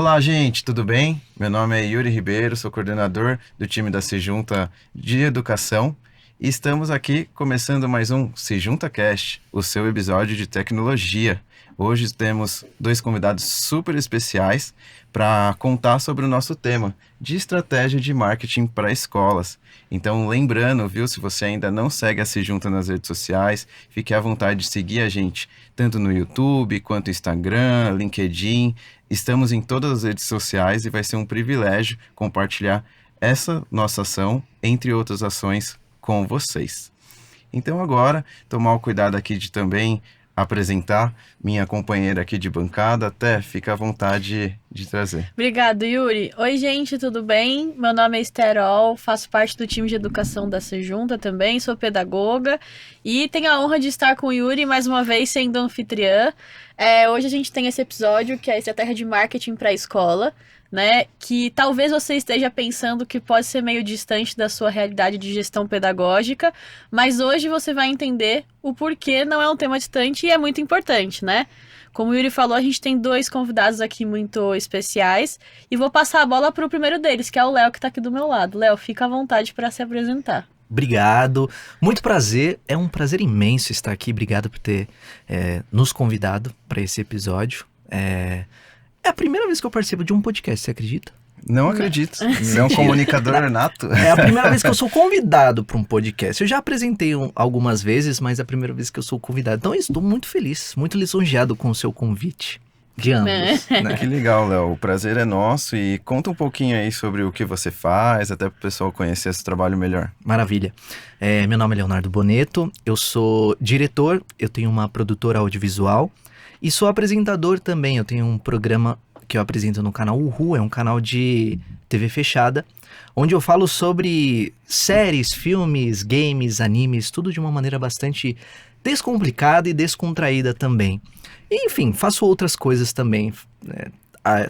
Olá, gente, tudo bem? Meu nome é Yuri Ribeiro, sou coordenador do time da Sejunta de Educação e estamos aqui começando mais um Sejunta Cast, o seu episódio de tecnologia. Hoje temos dois convidados super especiais para contar sobre o nosso tema de estratégia de marketing para escolas. Então, lembrando, viu, se você ainda não segue a Sejunta nas redes sociais, fique à vontade de seguir a gente, tanto no YouTube quanto Instagram, LinkedIn. Estamos em todas as redes sociais e vai ser um privilégio compartilhar essa nossa ação, entre outras ações, com vocês. Então agora, tomar o cuidado aqui de também apresentar minha companheira aqui de bancada. Até fica à vontade de trazer. Obrigado, Yuri. Oi, gente, tudo bem? Meu nome é Esterol, faço parte do time de educação da Sejunta também, sou pedagoga e tenho a honra de estar com o Yuri mais uma vez sendo anfitriã. Hoje a gente tem esse episódio que é a estratégia de marketing para a escola, né? Que talvez você esteja pensando que pode ser meio distante da sua realidade de gestão pedagógica, mas hoje você vai entender o porquê não é um tema distante e é muito importante, né? Como o Yuri falou, a gente tem dois convidados aqui muito especiais e vou passar a bola para o primeiro deles, que é o Léo, que está aqui do meu lado. Léo, fica à vontade para se apresentar. Obrigado, muito prazer, é um prazer imenso estar aqui, obrigado por ter nos convidado para esse episódio. É a primeira vez que eu participo de um podcast, você acredita? Não acredito, você é um comunicador nato. É a primeira vez que eu sou convidado para um podcast. Eu já apresentei algumas vezes, mas é a primeira vez que eu sou convidado. Então eu estou muito feliz, muito lisonjeado com o seu convite. De ambos, né? Que legal, Léo. O prazer é nosso e conta um pouquinho aí sobre o que você faz, até para o pessoal conhecer esse trabalho melhor. Maravilha. Meu nome é Leonardo Boneto, eu sou diretor, eu tenho uma produtora audiovisual e sou apresentador também. Eu tenho um programa que eu apresento no canal Uhu, é um canal de TV fechada, onde eu falo sobre séries, filmes, games, animes, tudo de uma maneira bastante descomplicada e descontraída também. E, enfim, faço outras coisas também,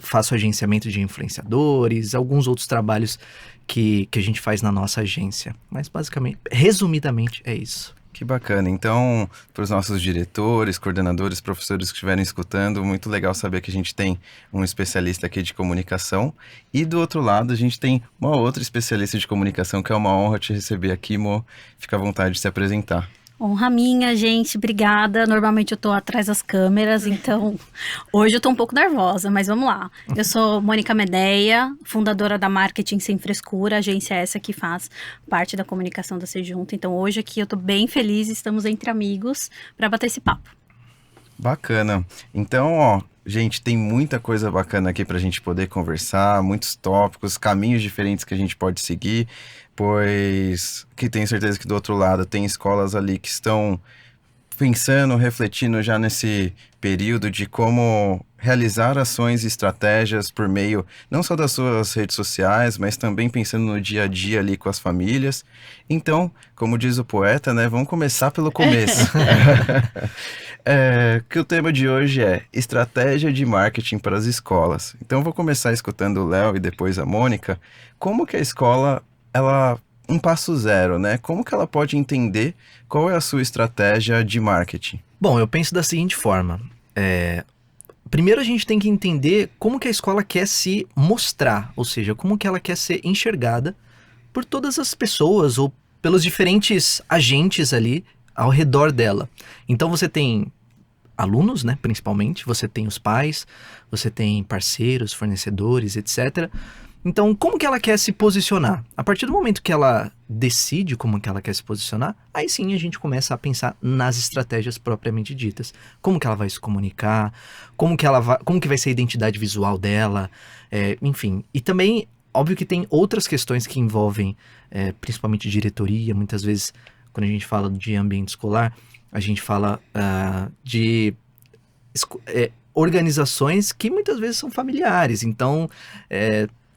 faço agenciamento de influenciadores, alguns outros trabalhos que a gente faz na nossa agência. Mas basicamente, resumidamente, é isso. Que bacana. Então, para os nossos diretores, coordenadores, professores que estiverem escutando, muito legal saber que a gente tem um especialista aqui de comunicação. E do outro lado, a gente tem uma outra especialista de comunicação, que é uma honra te receber aqui, Mo. Fica à vontade de se apresentar. Honra minha, gente, obrigada. Normalmente eu tô atrás das câmeras, então hoje eu tô um pouco nervosa, mas vamos lá. Eu sou Mônica Medeia, fundadora da Marketing Sem Frescura, agência essa que faz parte da comunicação da Sejunta. Então hoje aqui eu tô bem feliz, estamos entre amigos para bater esse papo. Bacana. Então, gente, tem muita coisa bacana aqui pra gente poder conversar, muitos tópicos, caminhos diferentes que a gente pode seguir, pois que tenho certeza que do outro lado tem escolas ali que estão pensando, refletindo já nesse período de como realizar ações e estratégias por meio não só das suas redes sociais, mas também pensando no dia a dia ali com as famílias. Então, como diz o poeta, né, vamos começar pelo começo. Que o tema de hoje é estratégia de marketing para as escolas. Então, eu vou começar escutando o Léo e depois a Mônica. Como que a escola, um passo zero, né? Como que ela pode entender qual é a sua estratégia de marketing? Bom, eu penso da seguinte forma. Primeiro a gente tem que entender como que a escola quer se mostrar, ou seja, como que ela quer ser enxergada por todas as pessoas ou pelos diferentes agentes ali ao redor dela. Então você tem alunos, né, principalmente, você tem os pais, você tem parceiros, fornecedores, etc. Então, como que ela quer se posicionar? A partir do momento que ela decide como que ela quer se posicionar, aí sim a gente começa a pensar nas estratégias propriamente ditas. Como que ela vai se comunicar, como que vai ser a identidade visual dela, enfim. E também, óbvio que tem outras questões que envolvem, principalmente diretoria. Muitas vezes, quando a gente fala de ambiente escolar, a gente fala de organizações que muitas vezes são familiares. Então,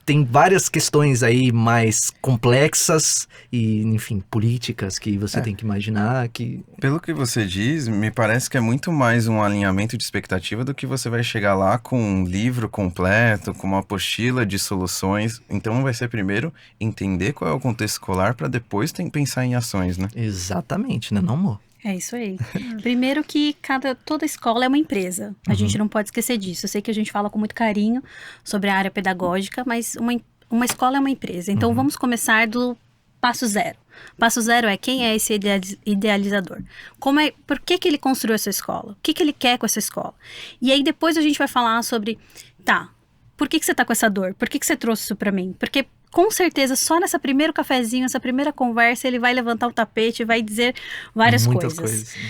tem várias questões aí mais complexas e, enfim, políticas que você tem que imaginar que... Pelo que você diz, me parece que é muito mais um alinhamento de expectativa do que você vai chegar lá com um livro completo, com uma apostila de soluções. Então vai ser primeiro entender qual é o contexto escolar para depois pensar em ações, né? Exatamente, né, não, amor? É isso aí. Primeiro que toda escola é uma empresa. A gente não pode esquecer disso. Eu sei que a gente fala com muito carinho sobre a área pedagógica, mas uma escola é uma empresa. Então, vamos começar do passo zero. Passo zero é quem é esse idealizador? Por que ele construiu essa escola? O que ele quer com essa escola? E aí, depois a gente vai falar sobre, por que você tá com essa dor? Por que você trouxe isso pra mim? Porque com certeza, só nessa primeiro cafezinho, essa primeira conversa, ele vai levantar o tapete e vai dizer várias Muitas coisas. Né?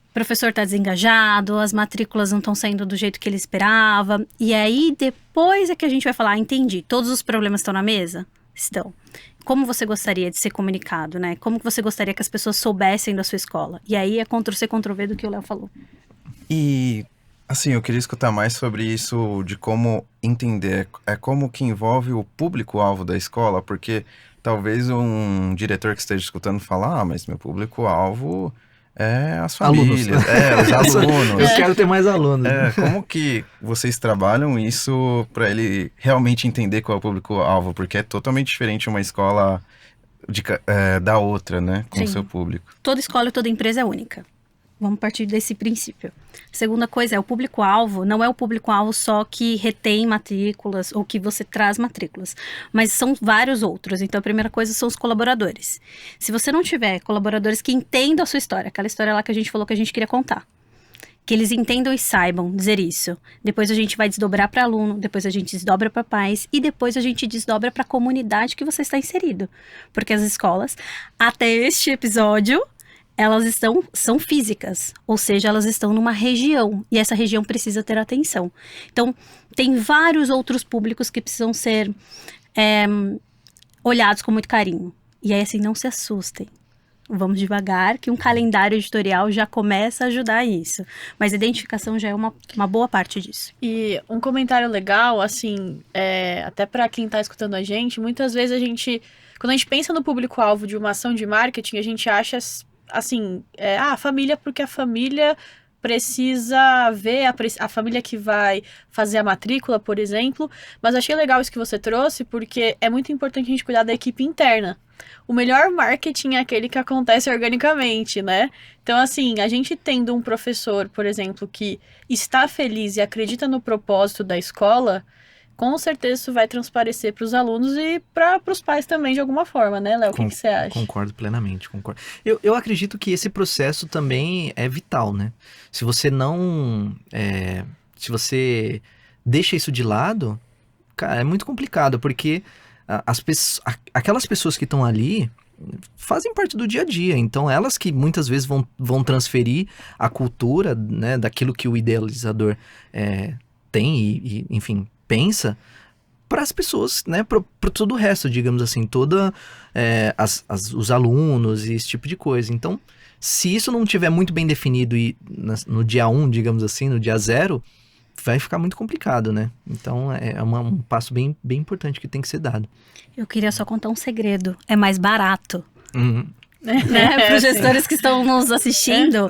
O professor está desengajado, as matrículas não estão saindo do jeito que ele esperava. E aí, depois é que a gente vai falar, entendi, todos os problemas estão na mesa? Estão. Como você gostaria de ser comunicado, né? Como você gostaria que as pessoas soubessem da sua escola? E aí é Ctrl-C, Ctrl-V do que o Léo falou. E, assim, eu queria escutar mais sobre isso, de como entender, como que envolve o público-alvo da escola, porque talvez um diretor que esteja escutando fala, mas meu público-alvo é as famílias, os alunos. Eu quero ter mais alunos. Como que vocês trabalham isso para ele realmente entender qual é o público-alvo? Porque é totalmente diferente uma escola da outra, né? Com o seu público. Toda escola e toda empresa é única. Vamos partir desse princípio. Segunda coisa o público-alvo não é o público-alvo só que retém matrículas ou que você traz matrículas, mas são vários outros. Então, a primeira coisa são os colaboradores. Se você não tiver colaboradores que entendam a sua história, aquela história lá que a gente falou que a gente queria contar, que eles entendam e saibam dizer isso. Depois a gente vai desdobrar para aluno, depois a gente desdobra para pais e depois a gente desdobra para a comunidade que você está inserido. Porque as escolas, até este episódio, elas são físicas, ou seja, elas estão numa região, e essa região precisa ter atenção. Então, tem vários outros públicos que precisam ser olhados com muito carinho. E aí, assim, não se assustem. Vamos devagar, que um calendário editorial já começa a ajudar isso. Mas a identificação já é uma boa parte disso. E um comentário legal, assim, até para quem tá escutando a gente, muitas vezes quando a gente pensa no público-alvo de uma ação de marketing, a gente acha assim, a família, porque a família precisa ver a família que vai fazer a matrícula, por exemplo. Mas achei legal isso que você trouxe, porque é muito importante a gente cuidar da equipe interna. O melhor marketing é aquele que acontece organicamente, né? Então, assim, a gente tendo um professor, por exemplo, que está feliz e acredita no propósito da escola, com certeza isso vai transparecer para os alunos e para os pais também, de alguma forma, né, Léo? O que você acha? Concordo plenamente, concordo. Eu acredito que esse processo também é vital, né? Se você não... se você deixa isso de lado, cara, é muito complicado, porque aquelas pessoas que estão ali fazem parte do dia a dia, então elas que muitas vezes vão transferir a cultura, né, daquilo que o idealizador tem e enfim, pensa para as pessoas, né, para todo o resto, digamos assim, os alunos e esse tipo de coisa. Então, se isso não tiver muito bem definido no dia 1, digamos assim, no dia 0, vai ficar muito complicado, né? Então, é um passo bem, bem importante que tem que ser dado. Eu queria só contar um segredo. É mais barato. Uhum. Né? Para os gestores que estão nos assistindo,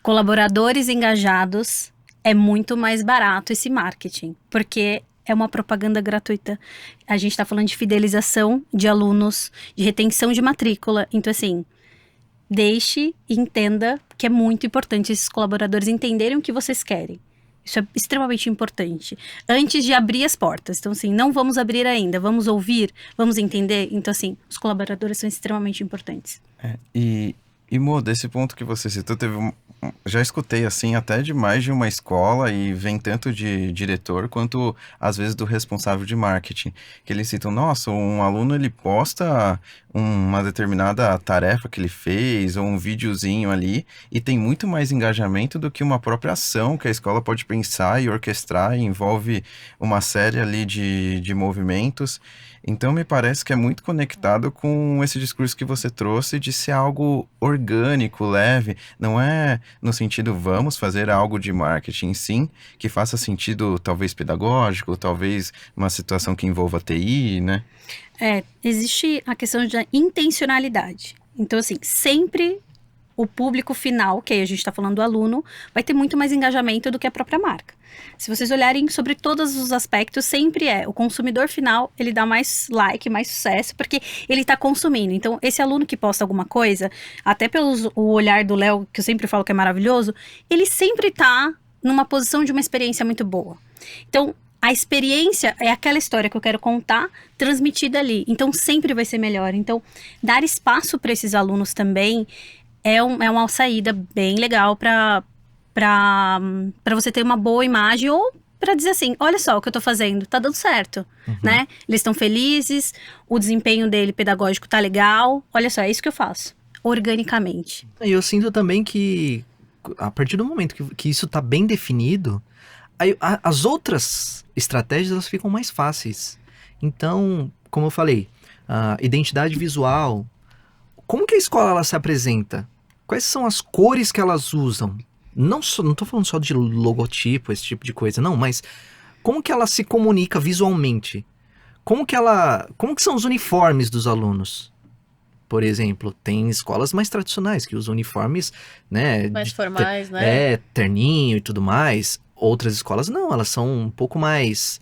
colaboradores engajados, é muito mais barato esse marketing, porque é uma propaganda gratuita. A gente está falando de fidelização de alunos, de retenção de matrícula. Então, assim, deixe e entenda que é muito importante esses colaboradores entenderem o que vocês querem. Isso é extremamente importante. Antes de abrir as portas. Então, assim, não vamos abrir ainda. Vamos ouvir, vamos entender. Então, assim, os colaboradores são extremamente importantes. E Mo, desse ponto que você citou, já escutei assim até de mais de uma escola e vem tanto de diretor quanto às vezes do responsável de marketing, que eles citam, nossa, um aluno ele posta uma determinada tarefa que ele fez ou um videozinho ali e tem muito mais engajamento do que uma própria ação que a escola pode pensar e orquestrar e envolve uma série ali de movimentos. Então, me parece que é muito conectado com esse discurso que você trouxe de ser algo orgânico, leve. Não é no sentido, vamos fazer algo de marketing, sim, que faça sentido, talvez pedagógico, talvez uma situação que envolva TI, né? Existe a questão da intencionalidade. Então, assim, sempre o público final, que aí a gente está falando do aluno, vai ter muito mais engajamento do que a própria marca. Se vocês olharem sobre todos os aspectos, sempre o consumidor final, ele dá mais like, mais sucesso, porque ele está consumindo. Então, esse aluno que posta alguma coisa, até pelo o olhar do Léo, que eu sempre falo que é maravilhoso, ele sempre está numa posição de uma experiência muito boa. Então, a experiência é aquela história que eu quero contar, transmitida ali. Então, sempre vai ser melhor. Então, dar espaço para esses alunos também é uma saída bem legal para você ter uma boa imagem ou para dizer assim, olha só o que eu tô fazendo, tá dando certo, né? Eles estão felizes, o desempenho dele pedagógico tá legal, olha só, é isso que eu faço, organicamente. E eu sinto também que, a partir do momento que isso tá bem definido, aí, as outras estratégias, elas ficam mais fáceis. Então, como eu falei, a identidade visual, como que a escola ela se apresenta? Quais são as cores que elas usam? Não tô falando só de logotipo, esse tipo de coisa, não, mas como que ela se comunica visualmente? Como que são os uniformes dos alunos? Por exemplo, tem escolas mais tradicionais que usam uniformes, né? Mais formais, né? Terninho e tudo mais. Outras escolas não, elas são um pouco mais,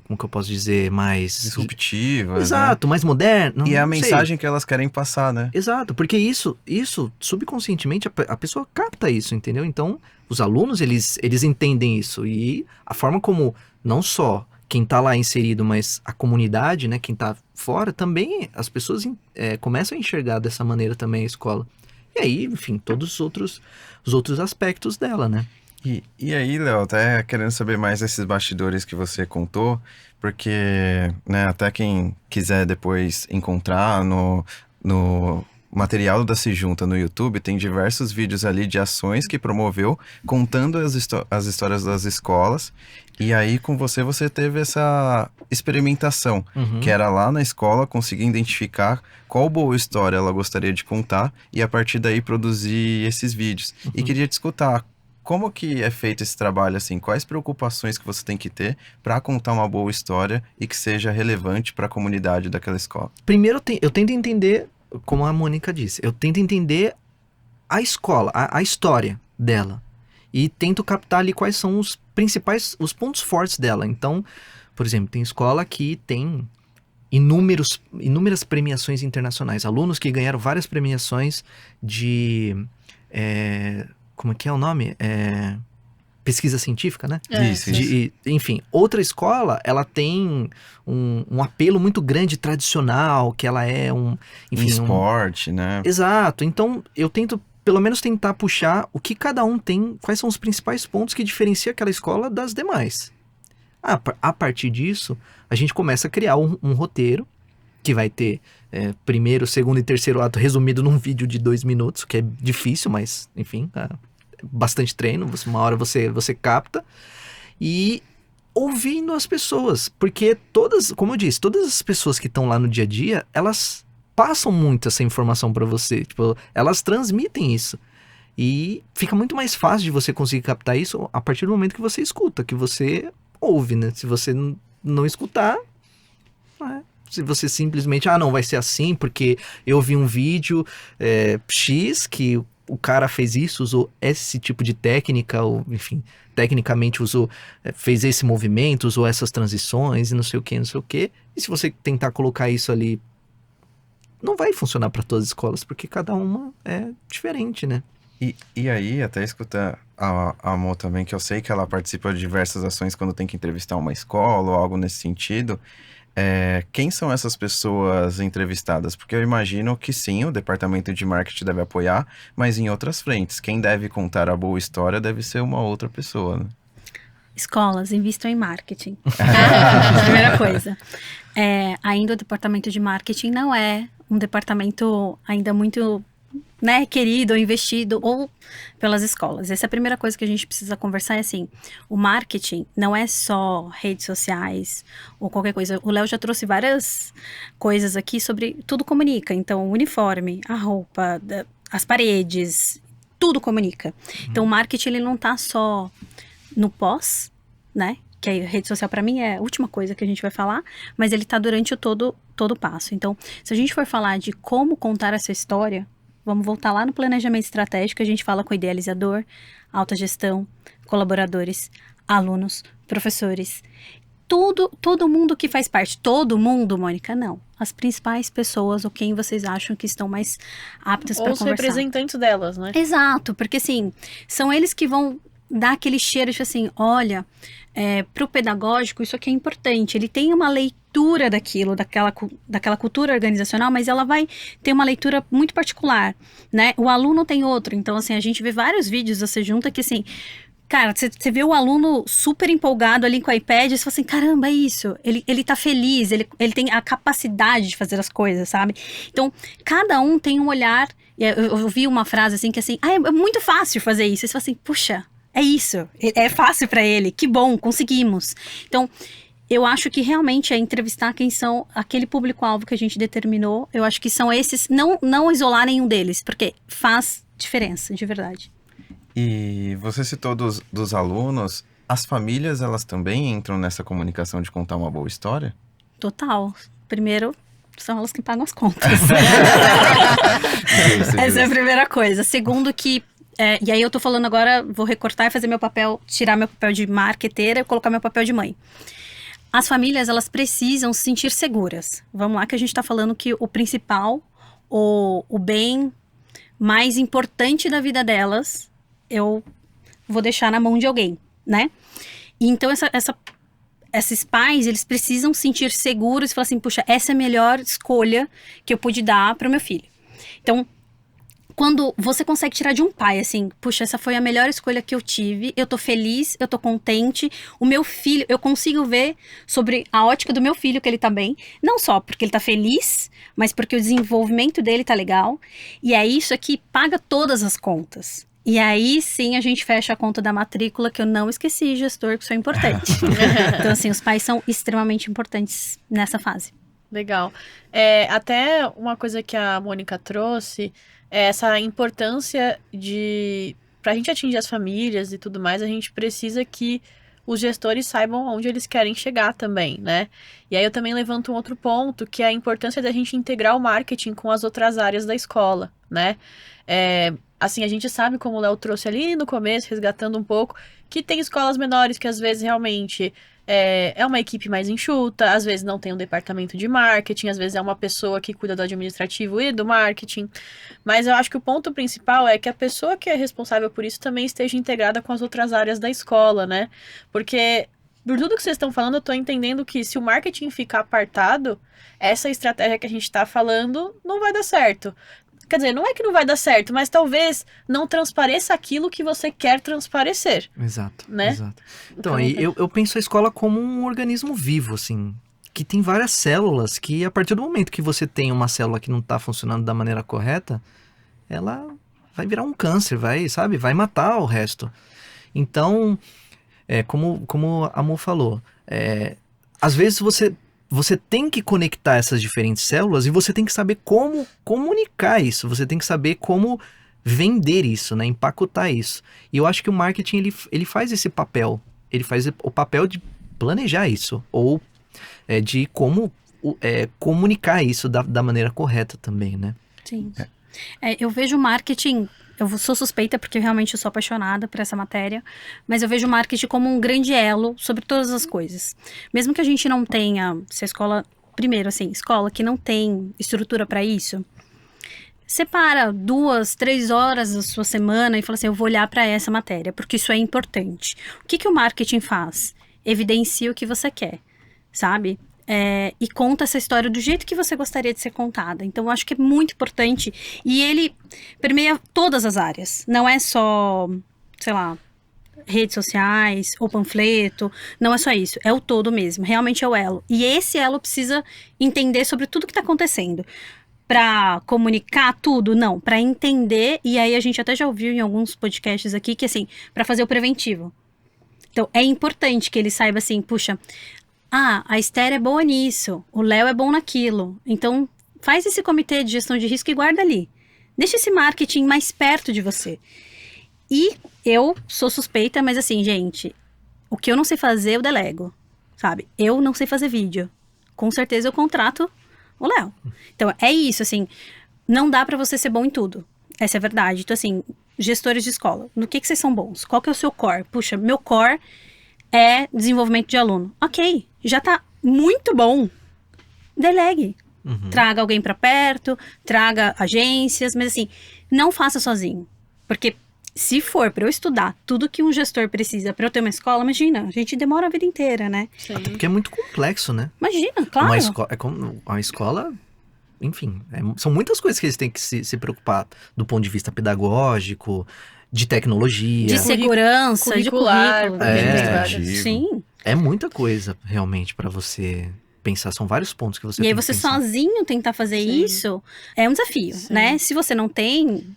como que eu posso dizer, mais... Disruptivas, Exato, mais moderno. E é a não sei. mensagem que elas querem passar, né? Exato, porque isso subconscientemente, a pessoa capta isso, entendeu? Então, os alunos, eles entendem isso. E a forma como, não só quem tá lá inserido, mas a comunidade, né, quem tá fora, também as pessoas começam a enxergar dessa maneira também a escola. E aí, enfim, todos os outros aspectos dela, né? E aí, Léo, até querendo saber mais desses bastidores que você contou, porque, né, até quem quiser depois encontrar no material da Se Junta no YouTube, tem diversos vídeos ali de ações que promoveu, contando as histórias das escolas, e aí com você teve essa experimentação, que era lá na escola conseguir identificar qual boa história ela gostaria de contar, e a partir daí produzir esses vídeos. E queria te escutar, como que é feito esse trabalho, assim? Quais preocupações que você tem que ter para contar uma boa história e que seja relevante para a comunidade daquela escola? Primeiro, eu tento entender, como a Mônica disse, eu tento entender a escola, a história dela. E tento captar ali quais são os principais, os pontos fortes dela. Então, por exemplo, tem escola que tem inúmeras premiações internacionais. Alunos que ganharam várias premiações de... como é que é o nome? Pesquisa científica, né? Isso. Enfim, outra escola, ela tem um apelo muito grande tradicional, que ela é Enfim, esporte, né? Exato. Então, eu tento, pelo menos, tentar puxar o que cada um tem, quais são os principais pontos que diferenciam aquela escola das demais. A partir disso, a gente começa a criar um roteiro, que vai ter primeiro, segundo e terceiro ato resumido num vídeo de 2 minutos, que é difícil, mas, enfim, bastante treino, uma hora você capta, e ouvindo as pessoas, porque como eu disse, todas as pessoas que estão lá no dia a dia, elas passam muito essa informação para você, tipo, elas transmitem isso, e fica muito mais fácil de você conseguir captar isso a partir do momento que você escuta, que você ouve, né? Se você não escutar, se você simplesmente, não, vai ser assim, porque eu vi um vídeo X que o cara fez isso, usou esse tipo de técnica, ou enfim, tecnicamente fez esse movimento, usou essas transições e não sei o que. E se você tentar colocar isso ali, não vai funcionar para todas as escolas, porque cada uma é diferente, né? E aí, até escutar a Mo também, que eu sei que ela participa de diversas ações quando tem que entrevistar uma escola ou algo nesse sentido. Quem são essas pessoas entrevistadas? Porque eu imagino que sim, o departamento de marketing deve apoiar, mas em outras frentes. Quem deve contar a boa história deve ser uma outra pessoa, né? Escolas, invistam em marketing. Primeira coisa. Ainda o departamento de marketing não é um departamento ainda muito, né, querido ou investido ou pelas escolas. Essa é a primeira coisa que a gente precisa conversar, assim, o marketing não é só redes sociais ou qualquer coisa. O Léo já trouxe várias coisas aqui sobre tudo comunica. Então, o uniforme, a roupa, as paredes, tudo comunica. Então, o marketing, ele não tá só no pós, né? Que a rede social, para mim, é a última coisa que a gente vai falar, mas ele tá durante todo o passo. Então, se a gente for falar de como contar essa história, Vamos voltar lá no planejamento estratégico, a gente fala com o idealizador, alta gestão, colaboradores, alunos, professores, todo mundo que faz parte. Todo mundo, Mônica, não. As principais pessoas ou quem vocês acham que estão mais aptas para Ou os conversar. representantes delas, né? Exato, porque assim, são eles que vão dar aquele cheiro de assim, olha, para o pedagógico isso aqui é importante, ele tem uma leitura daquilo, daquela cultura organizacional, mas ela vai ter uma leitura muito particular, né? O aluno tem outro, então assim, a gente vê vários vídeos da Sejunta que assim, cara, você vê o aluno super empolgado ali com o iPad, e você fala assim, caramba, é isso, ele tá feliz, ele tem a capacidade de fazer as coisas, sabe? Então, cada um tem um olhar, eu vi uma frase assim, que assim, é muito fácil fazer isso, e você fala assim, puxa, é isso, é fácil pra ele, que bom, conseguimos. Então, eu acho que realmente é entrevistar quem são aquele público-alvo que a gente determinou, eu acho que são esses, não isolar nenhum deles, porque faz diferença, de verdade. E você citou dos alunos, as famílias, elas também entram nessa comunicação de contar uma boa história? Total. Primeiro, são elas que pagam as contas. Essa é a primeira coisa. Segundo que, e aí eu tô falando agora, vou recortar e fazer meu papel, tirar meu papel de marqueteira e colocar meu papel de mãe. As famílias, elas precisam se sentir seguras. Vamos lá que a gente tá falando que o principal, o bem mais importante da vida delas, eu vou deixar na mão de alguém, né? E então, esses pais, eles precisam se sentir seguros e falar assim, puxa, essa é a melhor escolha que eu pude dar para o meu filho. Então, quando você consegue tirar de um pai, assim, puxa, essa foi a melhor escolha que eu tive, eu tô feliz, eu tô contente, o meu filho, eu consigo ver sobre a ótica do meu filho que ele tá bem, não só porque ele tá feliz, mas porque o desenvolvimento dele tá legal, e é isso que paga todas as contas. E aí, sim, a gente fecha a conta da matrícula, que eu não esqueci, gestor, que isso é importante. Então, assim, os pais são extremamente importantes nessa fase. Legal. Até uma coisa que a Mônica trouxe, é essa importância pra gente atingir as famílias e tudo mais, a gente precisa que os gestores saibam onde eles querem chegar também, né? E aí eu também levanto um outro ponto, que é a importância da gente integrar o marketing com as outras áreas da escola, né? Assim, a gente sabe, como o Léo trouxe ali no começo, resgatando um pouco, que tem escolas menores que às vezes realmente é uma equipe mais enxuta, às vezes não tem um departamento de marketing, às vezes é uma pessoa que cuida do administrativo e do marketing. Mas eu acho que o ponto principal é que a pessoa que é responsável por isso também esteja integrada com as outras áreas da escola, né? Porque, por tudo que vocês estão falando, eu tô entendendo que se o marketing ficar apartado, essa estratégia que a gente tá falando não vai dar certo. Quer dizer, não é que não vai dar certo, mas talvez não transpareça aquilo que você quer transparecer. Exato, né? Exato. Então, eu penso a escola como um organismo vivo, assim, que tem várias células que, a partir do momento que você tem uma célula que não está funcionando da maneira correta, ela vai virar um câncer, vai matar o resto. Então, como a Mo falou, às vezes você tem que conectar essas diferentes células e você tem que saber como comunicar isso, você tem que saber como vender isso, né, empacotar isso. E eu acho que o marketing, ele faz esse papel, ele faz o papel de planejar isso, ou de como comunicar isso da maneira correta também, né? Sim. Eu vejo o marketing, eu sou suspeita porque realmente eu sou apaixonada por essa matéria, mas eu vejo o marketing como um grande elo sobre todas as coisas. Mesmo que a gente não tenha, se a escola, primeiro assim, escola que não tem estrutura para isso, separa 2, 3 horas da sua semana e fala assim, eu vou olhar para essa matéria, porque isso é importante. O que o marketing faz? Evidencia o que você quer, sabe? E conta essa história do jeito que você gostaria de ser contada. Então, eu acho que é muito importante. E ele permeia todas as áreas. Não é só, sei lá, redes sociais ou panfleto. Não é só isso. É o todo mesmo. Realmente é o elo. E esse elo precisa entender sobre tudo que está acontecendo. Para comunicar tudo? Não. Para entender. E aí, a gente até já ouviu em alguns podcasts aqui que, assim, para fazer o preventivo. Então, é importante que ele saiba assim, puxa... a Esther é boa nisso, o Léo é bom naquilo. Então, faz esse comitê de gestão de risco e guarda ali. Deixa esse marketing mais perto de você. E eu sou suspeita, mas assim, gente, o que eu não sei fazer, eu delego, sabe? Eu não sei fazer vídeo. Com certeza eu contrato o Léo. Então, é isso, assim, não dá pra você ser bom em tudo. Essa é a verdade. Então, assim, gestores de escola, no que vocês são bons? Qual que é o seu core? Puxa, meu core é desenvolvimento de aluno. Ok, já tá muito bom. Delegue. Traga alguém pra perto, traga agências, mas assim, não faça sozinho. Porque se for pra eu estudar tudo que um gestor precisa pra eu ter uma escola, imagina, a gente demora a vida inteira, né? Sim. Até porque é muito complexo, né? Imagina, claro. Uma escola, enfim, são muitas coisas que eles têm que se preocupar do ponto de vista pedagógico, de tecnologia. De segurança, curricular, de currículo. administrativo. Sim. É muita coisa, realmente, pra você pensar. São vários pontos que você E tem aí que você pensar. sozinho tentar fazer Sim. isso é um desafio, Sim. né? Se você não tem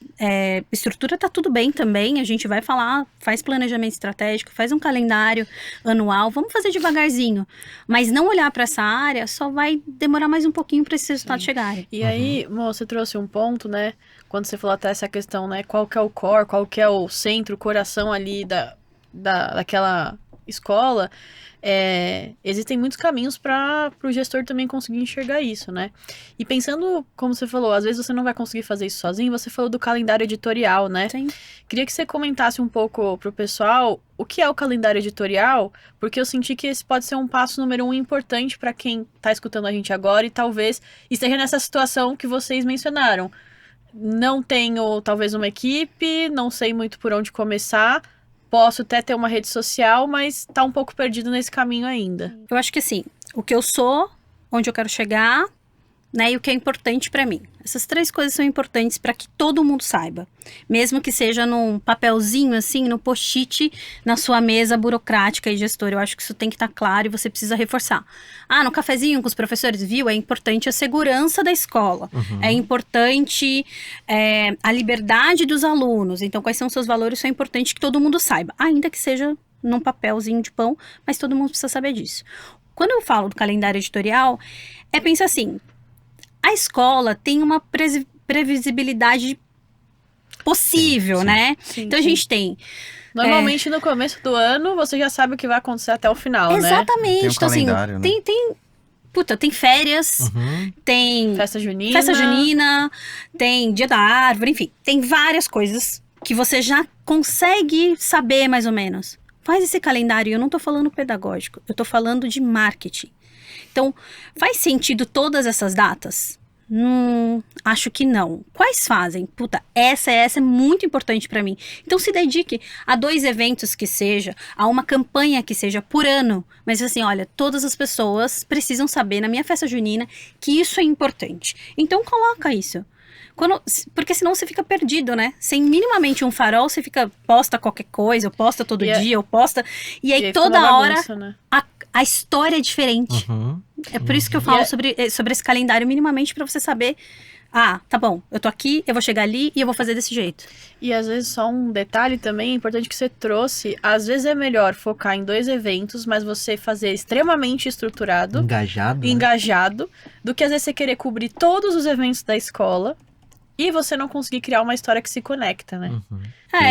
estrutura, tá tudo bem também. A gente vai falar, faz planejamento estratégico, faz um calendário anual, vamos fazer devagarzinho. Mas não olhar para essa área só vai demorar mais um pouquinho para esses resultados chegarem. E aí, Mo, você trouxe um ponto, né? Quando você falou até essa questão, né? Qual que é o core, qual que é o centro, o coração ali daquela escola. Existem muitos caminhos para o gestor também conseguir enxergar isso, né? E pensando, como você falou, às vezes você não vai conseguir fazer isso sozinho, você falou do calendário editorial, né? Sim. Queria que você comentasse um pouco pro pessoal o que é o calendário editorial, porque eu senti que esse pode ser um passo número 1 importante para quem tá escutando a gente agora e talvez esteja nessa situação que vocês mencionaram. Não tenho, talvez, uma equipe, não sei muito por onde começar. Posso até ter uma rede social, mas tá um pouco perdido nesse caminho ainda. Eu acho que assim, o que eu sou, onde eu quero chegar, né, e o que é importante para mim. Essas 3 coisas são importantes para que todo mundo saiba. Mesmo que seja num papelzinho assim, no post-it, na sua mesa burocrática e gestora. Eu acho que isso tem que estar claro e você precisa reforçar. No cafezinho com os professores, viu? É importante a segurança da escola. É importante a liberdade dos alunos. Então, quais são os seus valores? Isso é importante que todo mundo saiba. Ainda que seja num papelzinho de pão, mas todo mundo precisa saber disso. Quando eu falo do calendário editorial, pensa assim, a escola tem uma previsibilidade possível, Sim. né? Sim, Então a gente tem... Normalmente no começo do ano você já sabe o que vai acontecer até o final, né? Exatamente. Tem um Então, assim, calendário, né? tem férias, tem Festa junina. festa junina, tem dia da árvore, enfim. Tem várias coisas que você já consegue saber mais ou menos. Faz esse calendário, eu não tô falando pedagógico, eu tô falando de marketing. Então, faz sentido todas essas datas? Acho que não. Quais fazem? Essa é muito importante para mim. Então se dedique a 2 eventos que seja, a uma campanha que seja por ano. Mas assim, olha, todas as pessoas precisam saber na minha festa junina que isso é importante. Então coloca isso. Porque senão você fica perdido, né? Sem minimamente um farol, você posta qualquer coisa, ou posta todo dia, ou posta... E aí fica toda uma hora bagunça, né? a história é diferente. É por isso que eu falo sobre esse calendário minimamente pra você saber. Tá bom, eu tô aqui, eu vou chegar ali e eu vou fazer desse jeito. E às vezes só um detalhe também importante que você trouxe, às vezes é melhor focar em 2 eventos, mas você fazer extremamente estruturado, engajado, do que às vezes você querer cobrir todos os eventos da escola e você não conseguir criar uma história que se conecta, né?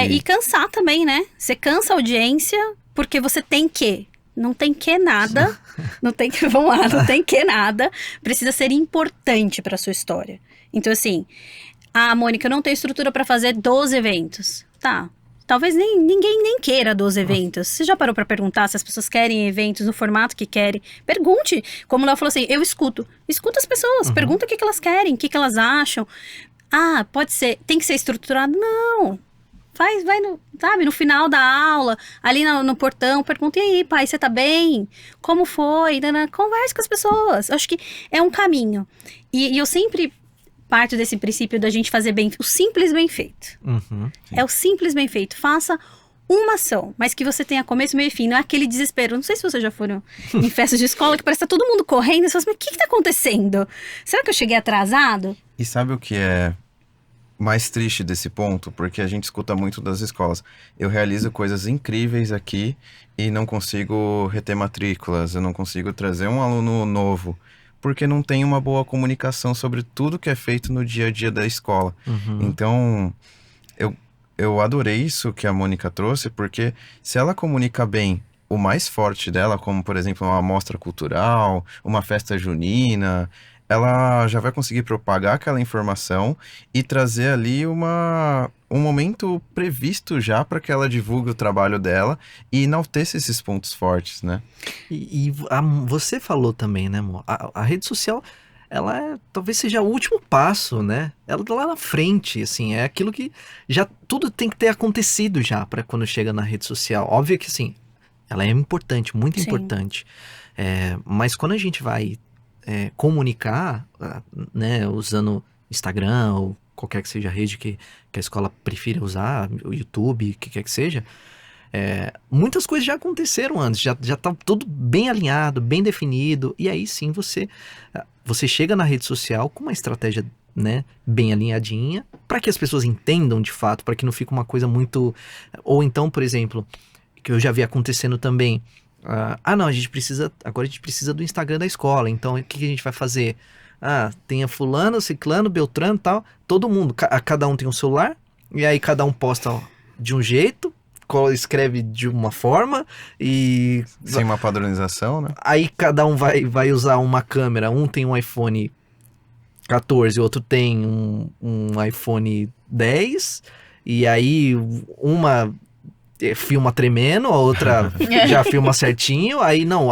E cansar também, né? Você cansa a audiência porque você tem que... Não tem que nada, não tem que nada, precisa ser importante para sua história. Então assim, Mônica, eu não tenho estrutura para fazer 12 eventos. Tá, talvez ninguém nem queira 12 eventos. Você já parou para perguntar se as pessoas querem eventos no formato que querem? Pergunte, como o Léo falou assim, eu escuta as pessoas, pergunta o que elas querem, o que elas acham. Pode ser, tem que ser estruturado? Não. Vai no final da aula, ali no portão, pergunta, e aí, pai, você tá bem? Como foi? Converse com as pessoas. Acho que é um caminho. E eu sempre parto desse princípio da gente fazer o simples bem feito. É o simples bem feito. Faça uma ação, mas que você tenha começo, meio e fim. Não é aquele desespero. Não sei se vocês já foram em festas de escola que parece que tá todo mundo correndo. E você fala, mas o que tá acontecendo? Será que eu cheguei atrasado? E sabe o que é mais triste desse ponto? Porque a gente escuta muito das escolas. Eu realizo coisas incríveis aqui e não consigo reter matrículas, eu não consigo trazer um aluno novo, porque não tem uma boa comunicação sobre tudo que é feito no dia a dia da escola. Então, eu adorei isso que a Mônica trouxe, porque se ela comunica bem o mais forte dela, como, por exemplo, uma amostra cultural, uma festa junina, ela já vai conseguir propagar aquela informação e trazer ali um momento previsto já para que ela divulgue o trabalho dela e enalteça esses pontos fortes, né? Você falou também, né, amor? A rede social, talvez seja o último passo, né? Ela tá lá na frente, assim, é aquilo que já tudo tem que ter acontecido já para quando chega na rede social. Óbvio que, assim, ela é importante, muito Sim. importante. Mas quando a gente vai comunicar, né, usando Instagram ou qualquer que seja a rede que a escola prefira usar, o YouTube, o que quer que seja, muitas coisas já aconteceram antes, já tá tudo bem alinhado, bem definido, e aí sim você chega na rede social com uma estratégia, né, bem alinhadinha, para que as pessoas entendam de fato, para que não fique uma coisa muito... Ou então, por exemplo, que eu já vi acontecendo também, não, agora a gente precisa do Instagram da escola, então o que a gente vai fazer? Tem a fulano, ciclano, beltrano e tal, todo mundo, cada um tem um celular, e aí cada um posta de um jeito, escreve de uma forma, e... Sem uma padronização, né? Aí cada um vai usar uma câmera, um tem um iPhone 14, o outro tem um iPhone 10, e aí uma... filma tremendo, a outra já filma certinho, aí não,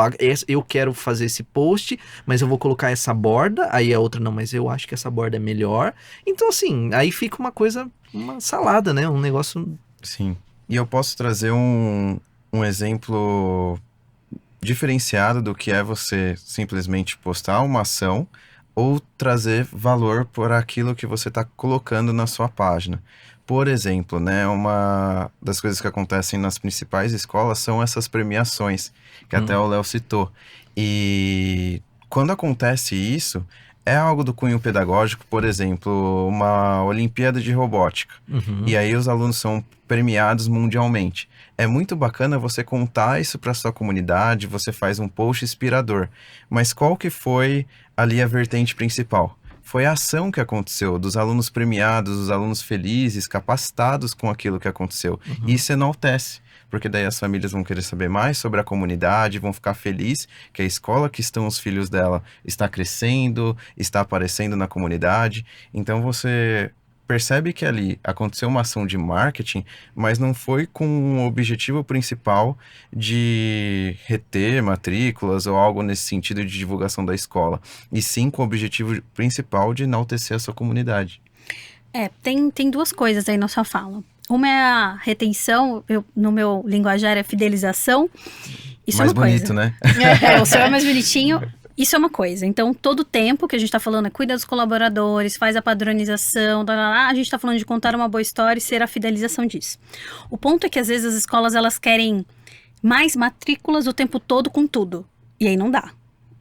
eu quero fazer esse post, mas eu vou colocar essa borda, aí a outra não, mas eu acho que essa borda é melhor. Então assim, aí fica uma salada, né, um negócio... Sim, e eu posso trazer um exemplo diferenciado do que é você simplesmente postar uma ação ou trazer valor por aquilo que você está colocando na sua página. Por exemplo, né, uma das coisas que acontecem nas principais escolas são essas premiações, que até o Léo citou. E quando acontece isso, é algo do cunho pedagógico, por exemplo, uma Olimpíada de Robótica. E aí os alunos são premiados mundialmente. É muito bacana você contar isso para sua comunidade, você faz um post inspirador. Mas qual que foi ali a vertente principal? Foi a ação que aconteceu, dos alunos premiados, dos alunos felizes, capacitados com aquilo que aconteceu. E isso enaltece, porque daí as famílias vão querer saber mais sobre a comunidade, vão ficar felizes que a escola que estão os filhos dela está crescendo, está aparecendo na comunidade. Então você percebe que ali aconteceu uma ação de marketing, mas não foi com o objetivo principal de reter matrículas ou algo nesse sentido de divulgação da escola, e sim com o objetivo principal de enaltecer a sua comunidade. Tem duas coisas aí na sua fala. Uma é a retenção, no meu linguajar é fidelização. Isso Mais é uma bonito, coisa. né? O seu é mais bonitinho. Isso é uma coisa. Então, todo o tempo que a gente está falando é cuida dos colaboradores, faz a padronização, a gente está falando de contar uma boa história e ser a fidelização disso. O ponto é que, às vezes, as escolas, elas querem mais matrículas o tempo todo com tudo. E aí não dá.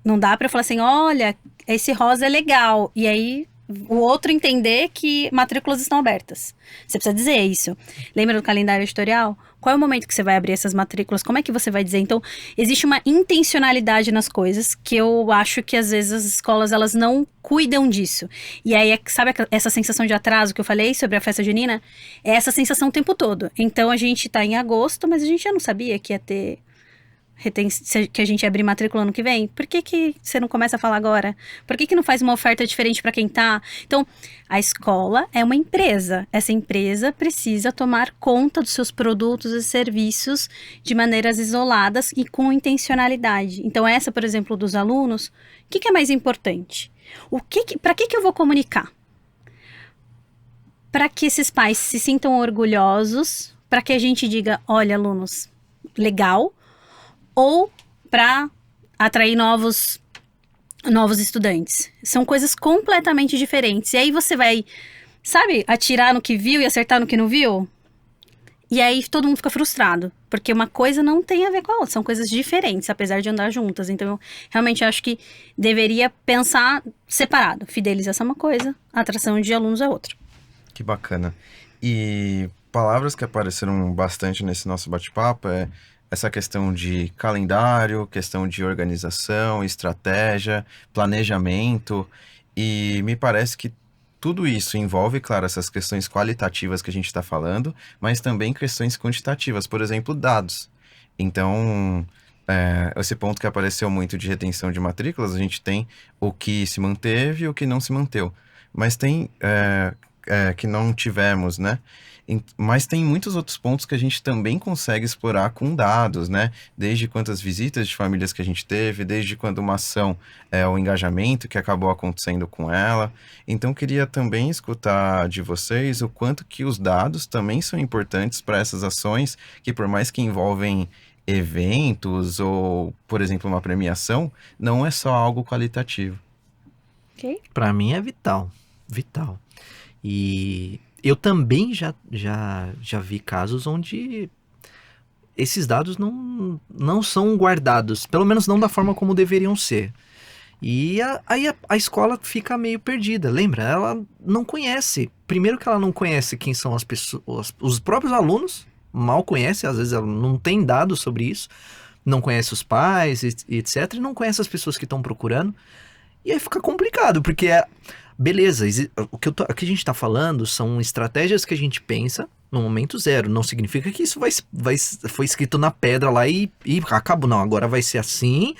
Não dá para falar assim, olha, esse rosa é legal. E aí o outro entender que matrículas estão abertas. Você precisa dizer isso. Lembra do calendário editorial? Qual é o momento que você vai abrir essas matrículas? Como é que você vai dizer? Então, existe uma intencionalidade nas coisas que eu acho que às vezes as escolas elas não cuidam disso. E aí, sabe essa sensação de atraso que eu falei sobre a festa junina? É essa sensação o tempo todo. Então, a gente tá em agosto, mas a gente já não sabia que ia ter... que a gente ia abrir matrícula ano que vem? Por que você não começa a falar agora? Por que não faz uma oferta diferente para quem tá? Então, a escola é uma empresa. Essa empresa precisa tomar conta dos seus produtos e serviços de maneiras isoladas e com intencionalidade. Então, essa, por exemplo, dos alunos, o que é mais importante? Para que eu vou comunicar? Para que esses pais se sintam orgulhosos, para que a gente diga, olha, alunos, legal, ou para atrair novos estudantes. São coisas completamente diferentes. E aí você vai, sabe, atirar no que viu e acertar no que não viu? E aí todo mundo fica frustrado, porque uma coisa não tem a ver com a outra. São coisas diferentes, apesar de andar juntas. Então, eu realmente acho que deveria pensar separado. Fidelização é uma coisa, atração de alunos é outra. Que bacana. E palavras que apareceram bastante nesse nosso bate-papo essa questão de calendário, questão de organização, estratégia, planejamento, e me parece que tudo isso envolve, claro, essas questões qualitativas que a gente está falando, mas também questões quantitativas, por exemplo, dados. Então, esse ponto que apareceu muito de retenção de matrículas, a gente tem o que se manteve e o que não se manteve. Mas tem que não tivemos, né? Mas tem muitos outros pontos que a gente também consegue explorar com dados, né? Desde quantas visitas de famílias que a gente teve, desde quando uma ação, o engajamento que acabou acontecendo com ela. Então, queria também escutar de vocês o quanto que os dados também são importantes para essas ações, que por mais que envolvem eventos ou, por exemplo, uma premiação, não é só algo qualitativo. Ok? Para mim é vital, vital. E eu também já vi casos onde esses dados não são guardados, pelo menos não da forma como deveriam ser. E aí a escola fica meio perdida, lembra? Ela não conhece. Primeiro que ela não conhece quem são as pessoas, os próprios alunos, mal conhece, às vezes ela não tem dados sobre isso, não conhece os pais, etc. E não conhece as pessoas que estão procurando. E aí fica complicado, porque beleza, o que a gente está falando são estratégias que a gente pensa no momento zero. Não significa que isso foi escrito na pedra lá e acabou. Não, agora vai ser assim,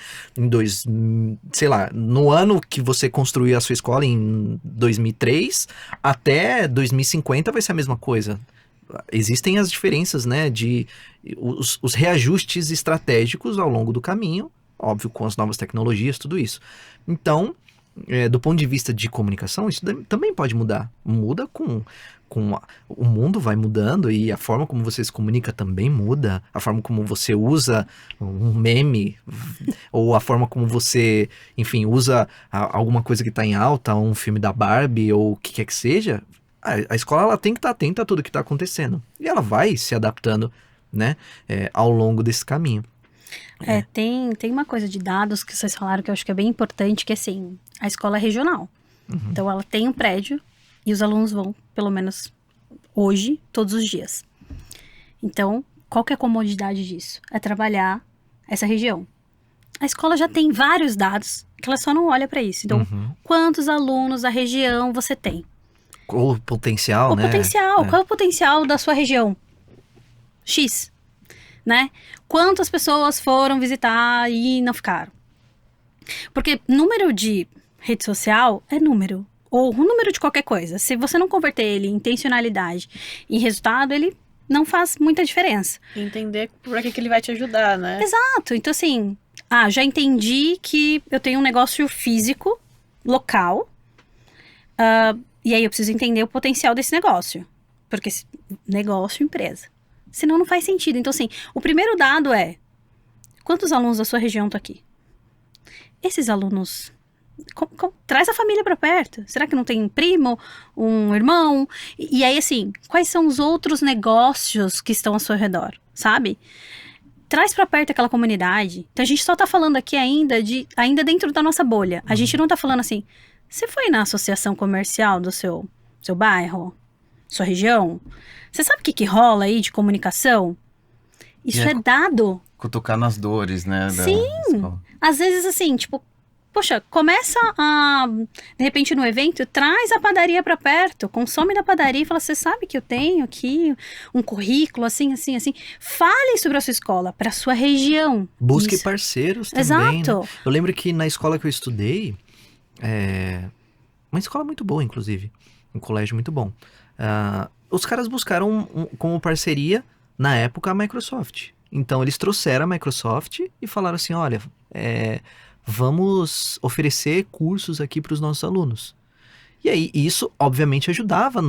sei lá, no ano que você construiu a sua escola, em 2003, até 2050 vai ser a mesma coisa. Existem as diferenças, né, os reajustes estratégicos ao longo do caminho, óbvio, com as novas tecnologias, tudo isso. Então, do ponto de vista de comunicação, isso também pode mudar. Muda o mundo vai mudando e a forma como você se comunica também muda. A forma como você usa um meme ou a forma como você, enfim, usa alguma coisa que está em alta, um filme da Barbie ou o que quer que seja. A escola ela tem que estar atenta a tudo que está acontecendo. E ela vai se adaptando, né, ao longo desse caminho. Tem uma coisa de dados que vocês falaram que eu acho que é bem importante, que assim, a escola é regional. Uhum. Então ela tem um prédio e os alunos vão, pelo menos hoje, todos os dias. Então, qual que é a comodidade disso? É trabalhar essa região. A escola já tem vários dados, que ela só não olha para isso. Então, quantos alunos da região você tem? O potencial, né? Qual é o potencial da sua região? X. Né? Quantas pessoas foram visitar e não ficaram? Porque número de rede social é número. Ou o número de qualquer coisa. Se você não converter ele em intencionalidade, em resultado, ele não faz muita diferença. Entender por que ele vai te ajudar, né? Exato. Então, assim, já entendi que eu tenho um negócio físico, local, e aí eu preciso entender o potencial desse negócio. Porque negócio, empresa. Senão não faz sentido. Então, assim, o primeiro dado é: quantos alunos da sua região estão aqui? Esses alunos... traz a família para perto. Será que não tem um primo, um irmão? E aí, assim, quais são os outros negócios que estão ao seu redor, sabe? Traz para perto aquela comunidade. Então, a gente só tá falando aqui ainda dentro da nossa bolha. A gente não tá falando assim, você foi na associação comercial do seu bairro? Sua região? Você sabe o que rola aí de comunicação? Isso é dado. Cutucar nas dores, né? Sim. Às vezes, assim, tipo, poxa, começa de repente no evento, traz a padaria pra perto, consome da padaria e fala, você sabe que eu tenho aqui um currículo, assim, assim, assim. Fale sobre a sua escola, pra sua região. Busque Isso. parceiros também. Exato. Né? Eu lembro que na escola que eu estudei, uma escola muito boa, inclusive, um colégio muito bom. Os caras buscaram como parceria, na época, a Microsoft. Então, eles trouxeram a Microsoft e falaram assim, olha, vamos oferecer cursos aqui para os nossos alunos. E aí, isso, obviamente, ajudava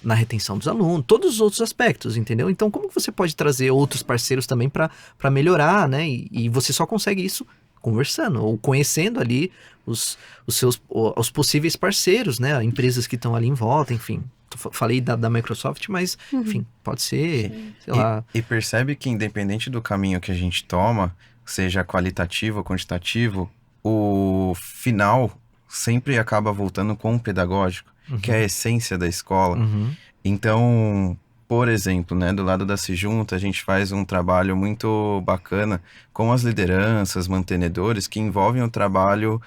na retenção dos alunos, todos os outros aspectos, entendeu? Então, como você pode trazer outros parceiros também para melhorar, né? E você só consegue isso conversando ou conhecendo ali os possíveis parceiros, né? Empresas que estão ali em volta, enfim. Falei da Microsoft, mas, enfim, pode ser, sei lá... E percebe que independente do caminho que a gente toma, seja qualitativo ou quantitativo, o final sempre acaba voltando com o pedagógico, que é a essência da escola. Então, por exemplo, né, do lado da Sejunta, a gente faz um trabalho muito bacana com as lideranças, mantenedores, que envolvem o trabalho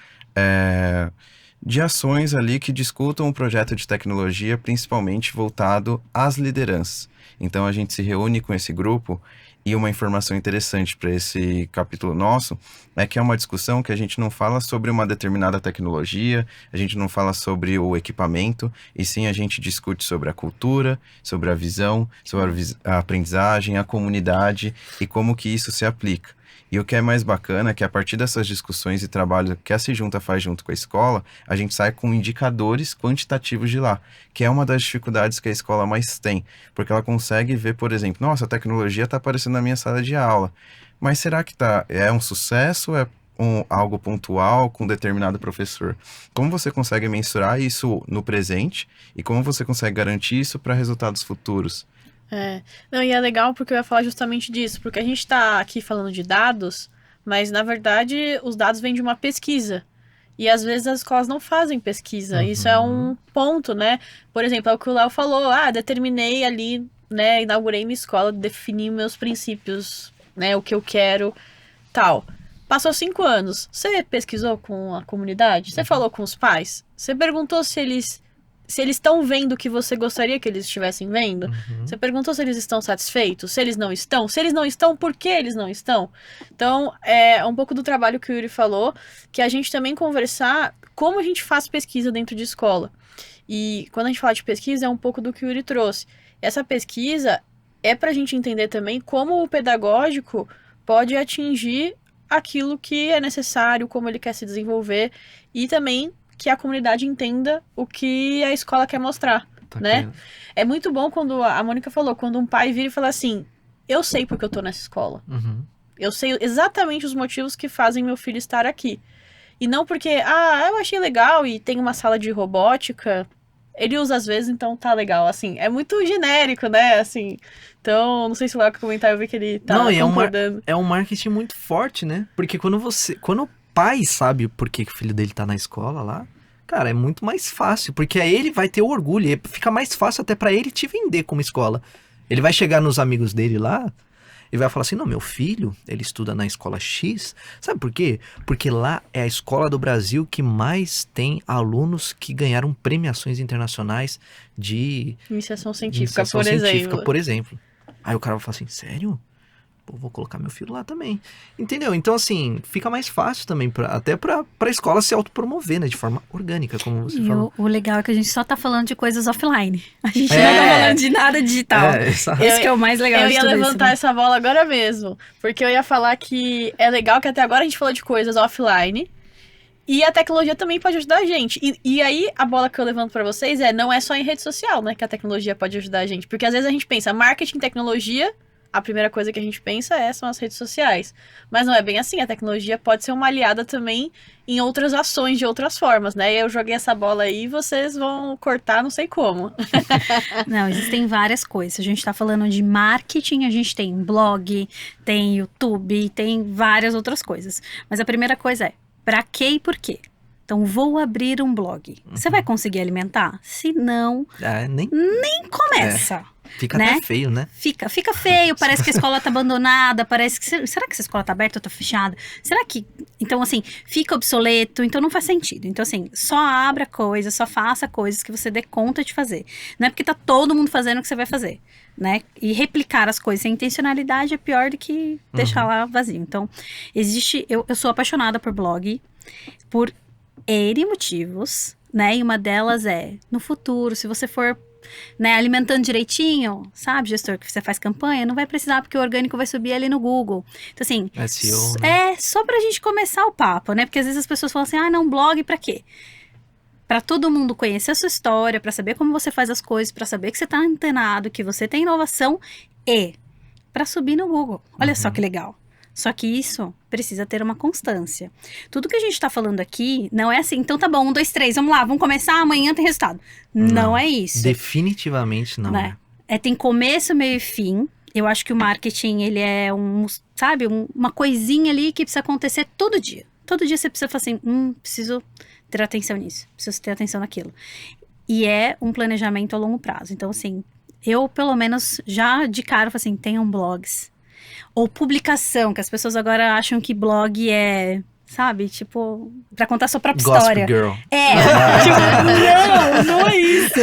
de ações ali que discutam um projeto de tecnologia, principalmente voltado às lideranças. Então a gente se reúne com esse grupo e uma informação interessante para esse capítulo nosso é que é uma discussão que a gente não fala sobre uma determinada tecnologia, a gente não fala sobre o equipamento, e sim a gente discute sobre a cultura, sobre a visão, sobre a aprendizagem, a comunidade e como que isso se aplica. E o que é mais bacana é que a partir dessas discussões e trabalho que a Sejunta faz junto com a escola, a gente sai com indicadores quantitativos de lá, que é uma das dificuldades que a escola mais tem, porque ela consegue ver, por exemplo, nossa, a tecnologia está aparecendo na minha sala de aula, mas será que é um sucesso ou é algo pontual com determinado professor? Como você consegue mensurar isso no presente e como você consegue garantir isso para resultados futuros? Não, e é legal porque eu ia falar justamente disso, porque a gente tá aqui falando de dados, mas na verdade os dados vêm de uma pesquisa. E às vezes as escolas não fazem pesquisa. Isso é um ponto, né? Por exemplo, é o que o Léo falou, determinei ali, né, inaugurei minha escola, defini meus princípios, né, o que eu quero, tal. Passou 5 anos, você pesquisou com a comunidade? Você falou com os pais? Você perguntou se eles estão vendo o que você gostaria que eles estivessem vendo? Você perguntou se eles estão satisfeitos? Se eles não estão? Se eles não estão, por que eles não estão? Então, é um pouco do trabalho que o Yuri falou, que a gente também conversar como a gente faz pesquisa dentro de escola. E quando a gente fala de pesquisa, é um pouco do que o Yuri trouxe. Essa pesquisa é para a gente entender também como o pedagógico pode atingir aquilo que é necessário, como ele quer se desenvolver, e também que a comunidade entenda o que a escola quer mostrar, né? É muito bom quando a Mônica falou, quando um pai vira e fala assim, eu sei porque eu tô nessa escola. Eu sei exatamente os motivos que fazem meu filho estar aqui. E não porque, eu achei legal e tem uma sala de robótica, ele usa às vezes, então tá legal, assim. É muito genérico, né, assim. Então, não sei se o Léo quer comentar, eu vi que ele tá concordando. É um marketing muito forte, né? Porque quando o pai sabe por que o filho dele tá na escola lá, cara, é muito mais fácil, porque aí ele vai ter o orgulho, e fica mais fácil até pra ele te vender como escola. Ele vai chegar nos amigos dele lá e vai falar assim, não, meu filho, ele estuda na escola X, sabe por quê? Porque lá é a escola do Brasil que mais tem alunos que ganharam premiações internacionais de iniciação científica, por exemplo. Aí o cara vai falar assim, sério? Pô, vou colocar meu filho lá também. Entendeu? Então, assim, fica mais fácil também, até pra escola se autopromover, né? De forma orgânica, como você falou. O legal é que a gente só tá falando de coisas offline. A gente não tá falando de nada digital. Isso que é o mais legal de tudo isso. Eu ia levantar essa bola agora mesmo. Porque eu ia falar que é legal que até agora a gente falou de coisas offline. E a tecnologia também pode ajudar a gente. E aí, a bola que eu levanto pra vocês não é só em rede social, né? Que a tecnologia pode ajudar a gente. Porque às vezes a gente pensa, marketing, tecnologia... A primeira coisa que a gente pensa são as redes sociais. Mas não é bem assim, a tecnologia pode ser uma aliada também em outras ações, de outras formas, né? E eu joguei essa bola aí e vocês vão cortar não sei como. Não, existem várias coisas. A gente tá falando de marketing, a gente tem blog, tem YouTube, tem várias outras coisas. Mas a primeira coisa é, pra quê e por quê? Então, vou abrir um blog. Você vai conseguir alimentar? Se não, nem começa. Fica até feio, né? Fica feio, parece que a escola tá abandonada, parece que... Será que essa escola tá aberta ou tá fechada? Será que... Então, assim, fica obsoleto, então não faz sentido. Então, assim, só abra coisas, só faça coisas que você dê conta de fazer. Não é porque tá todo mundo fazendo o que você vai fazer, né? E replicar as coisas sem intencionalidade é pior do que deixar lá vazio. Então, existe... Eu sou apaixonada por blog, por N motivos, né? E uma delas é, no futuro, se você for... né, alimentando direitinho, sabe, gestor, que você faz campanha, não vai precisar porque o orgânico vai subir ali no Google. Então, assim, SEO, né? Só pra gente começar o papo, né, porque às vezes as pessoas falam assim, não, blog pra quê? Pra todo mundo conhecer a sua história, pra saber como você faz as coisas, pra saber que você tá antenado, que você tem inovação e pra subir no Google. Olha só que legal. Só que isso precisa ter uma constância. Tudo que a gente tá falando aqui não é assim, então tá bom, 1, 2, 3, vamos lá, vamos começar, amanhã tem resultado. Não é isso. Definitivamente não, né? Tem começo, meio e fim. Eu acho que o marketing, ele é uma coisinha ali que precisa acontecer todo dia. Todo dia você precisa falar assim, preciso ter atenção nisso, preciso ter atenção naquilo. E é um planejamento a longo prazo. Então, assim, eu pelo menos já de cara falo assim, tenham blogs. Ou publicação, que as pessoas agora acham que blog é sabe? Tipo, pra contar a sua própria Gossip história. Girl. Tipo, não é isso.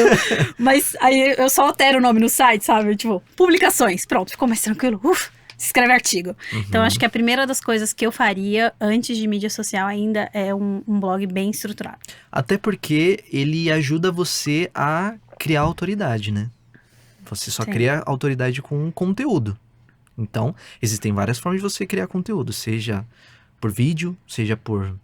Mas aí eu só altero o nome no site, sabe? Tipo, publicações, pronto, ficou mais tranquilo. Se escreve artigo. Então, acho que a primeira das coisas que eu faria antes de mídia social ainda é um blog bem estruturado. Até porque ele ajuda você a criar autoridade, né? Você só Sim. cria autoridade com conteúdo. Então, existem várias formas de você criar conteúdo, seja por vídeo, seja por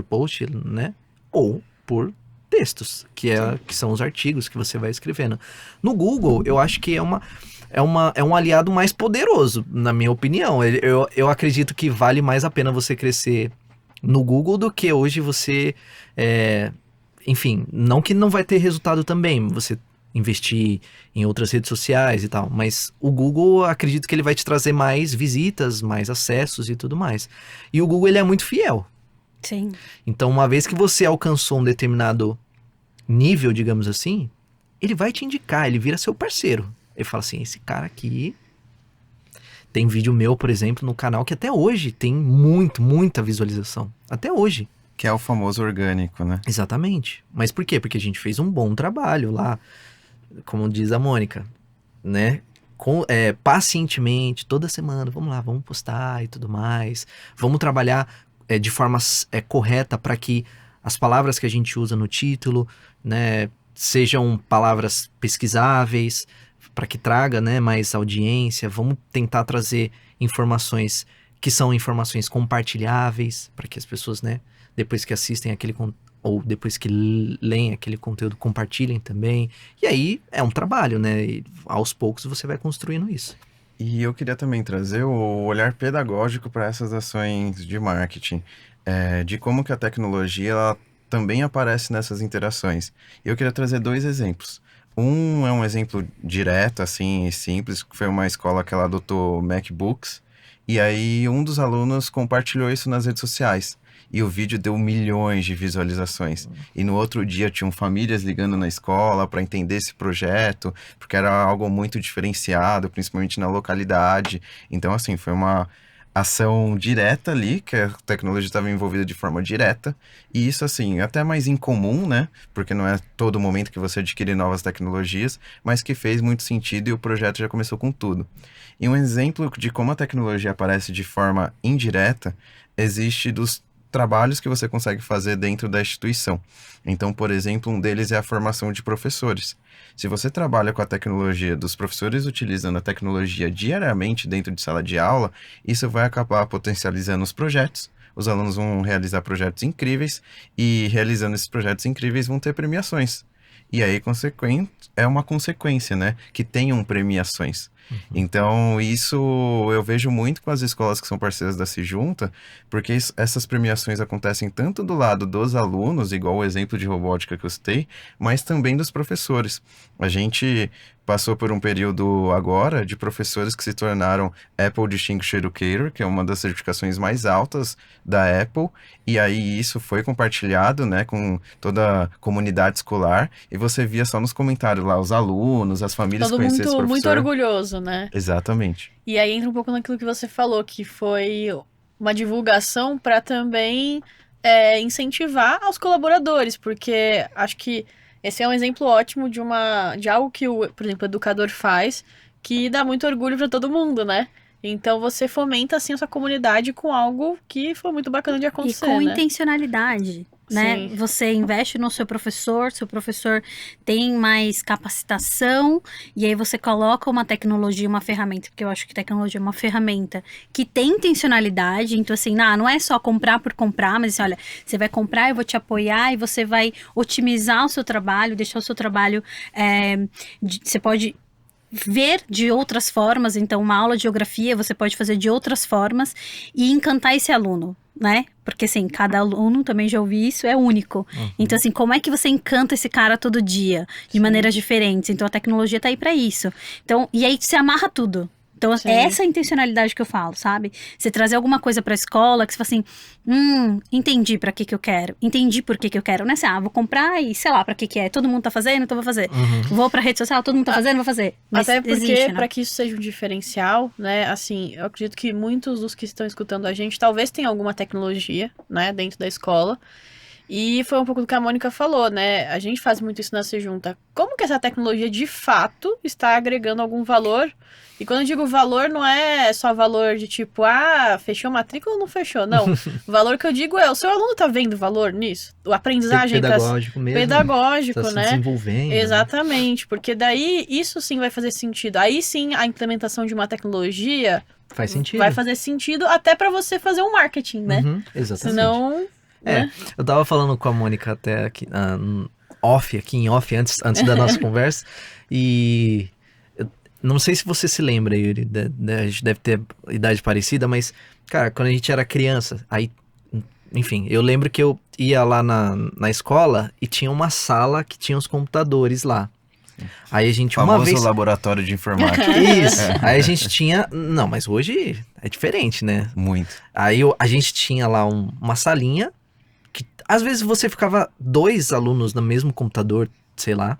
post, né? Ou por textos, que são os artigos que você vai escrevendo. No Google, eu acho que é um aliado mais poderoso, na minha opinião. Eu acredito que vale mais a pena você crescer no Google do que hoje você... enfim, não que não vai ter resultado também, você investir em outras redes sociais e tal, mas o Google, acredito que ele vai te trazer mais visitas, mais acessos e tudo mais. E o Google, ele é muito fiel. Sim. Então, uma vez que você alcançou um determinado nível, digamos assim, ele vai te indicar, ele vira seu parceiro. Ele fala assim, esse cara aqui... Tem vídeo meu, por exemplo, no canal que até hoje tem muita visualização. Até hoje. Que é o famoso orgânico, né? Exatamente. Mas por quê? Porque a gente fez um bom trabalho lá, como diz a Mônica, né? Pacientemente, toda semana, vamos lá, vamos postar e tudo mais. Vamos trabalhar de forma correta para que as palavras que a gente usa no título, né, sejam palavras pesquisáveis, para que traga, né, mais audiência. Vamos tentar trazer informações que são informações compartilháveis, para que as pessoas, né, depois que assistem ou depois que leem aquele conteúdo, compartilhem também. E aí é um trabalho, né? E aos poucos você vai construindo isso. E eu queria também trazer o olhar pedagógico para essas ações de marketing, de como que a tecnologia ela também aparece nessas interações. E eu queria trazer 2 exemplos. Um é um exemplo direto, assim, e simples, que foi uma escola que ela adotou MacBooks, e aí um dos alunos compartilhou isso nas redes sociais. E o vídeo deu milhões de visualizações. E no outro dia tinham famílias ligando na escola para entender esse projeto, porque era algo muito diferenciado, principalmente na localidade. Então, assim, foi uma ação direta ali, que a tecnologia estava envolvida de forma direta. E isso, assim, até mais incomum, né? Porque não é todo momento que você adquire novas tecnologias, mas que fez muito sentido e o projeto já começou com tudo. E um exemplo de como a tecnologia aparece de forma indireta existe dos trabalhos que você consegue fazer dentro da instituição. Então, por exemplo, um deles é a formação de professores. Se você trabalha com a tecnologia, dos professores utilizando a tecnologia diariamente dentro de sala de aula, isso vai acabar potencializando os projetos. Os alunos vão realizar projetos incríveis e, realizando esses projetos incríveis, vão ter premiações. E aí, é uma consequência, né? Que tenham premiações. Então, isso eu vejo muito com as escolas que são parceiras da Sejunta, porque essas premiações acontecem tanto do lado dos alunos, igual o exemplo de robótica que eu citei, mas também dos professores. A gente passou por um período agora de professores que se tornaram Apple Distinguished Educator, que é uma das certificações mais altas da Apple, e aí isso foi compartilhado, né, com toda a comunidade escolar, e você via só nos comentários lá os alunos, as famílias Todo conhecendo esse mundo professor. muito orgulhoso, né? Exatamente. E aí entra um pouco naquilo que você falou, que foi uma divulgação para também incentivar aos colaboradores, porque acho que esse é um exemplo ótimo de algo que por exemplo, o educador faz, que dá muito orgulho para todo mundo, né? Então você fomenta assim a sua comunidade com algo que foi muito bacana de acontecer, E com né? intencionalidade, né? Sim. Você investe no seu professor tem mais capacitação, e aí você coloca uma tecnologia, uma ferramenta, porque eu acho que tecnologia é uma ferramenta que tem intencionalidade, então assim, não é só comprar por comprar, mas assim, olha, você vai comprar, eu vou te apoiar, e você vai otimizar o seu trabalho, deixar o seu trabalho, você pode ver de outras formas, então uma aula de geografia você pode fazer de outras formas e encantar esse aluno, né? Porque assim, cada aluno, também já ouvi isso, é único. Então assim, como é que você encanta esse cara todo dia, de maneiras diferentes? Então a tecnologia tá aí pra isso. Então, e aí você amarra tudo, Então, Sim. essa é a intencionalidade que eu falo, sabe? Você trazer alguma coisa pra escola que você fala assim, entendi pra que eu quero, entendi por que eu quero. Não é assim, vou comprar e sei lá pra que é. Todo mundo tá fazendo, então vou fazer. Vou pra rede social, todo mundo tá fazendo, vou fazer. Mas Até porque, existe, né? para que isso seja um diferencial, né, assim, eu acredito que muitos dos que estão escutando a gente talvez tenham alguma tecnologia, né, dentro da escola. E foi um pouco do que a Mônica falou, né? A gente faz muito isso na Sejunta. Como que essa tecnologia de fato está agregando algum valor? E quando eu digo valor, não é só valor de tipo, fechou a matrícula ou não fechou? Não. O valor que eu digo é, o seu aluno tá vendo valor nisso? A aprendizagem Pedagógico mesmo. pedagógico, Tá se né? desenvolvendo. Exatamente, porque daí isso sim vai fazer sentido. Aí sim a implementação de uma tecnologia Faz sentido. vai fazer sentido até para você fazer um marketing, né? Exatamente. Senão, né? Eu tava falando com a Mônica até aqui, em off, antes da nossa conversa, e eu não sei se você se lembra, Yuri, a gente deve ter idade parecida, mas, cara, quando a gente era criança, aí, enfim, eu lembro que eu ia lá na escola e tinha uma sala que tinha os computadores lá. Aí a gente, uma Famoso vez... laboratório de informática. Isso, aí a gente tinha... Não, mas hoje é diferente, né? Muito. Aí a gente tinha lá uma salinha, que às vezes você ficava 2 alunos no mesmo computador, sei lá,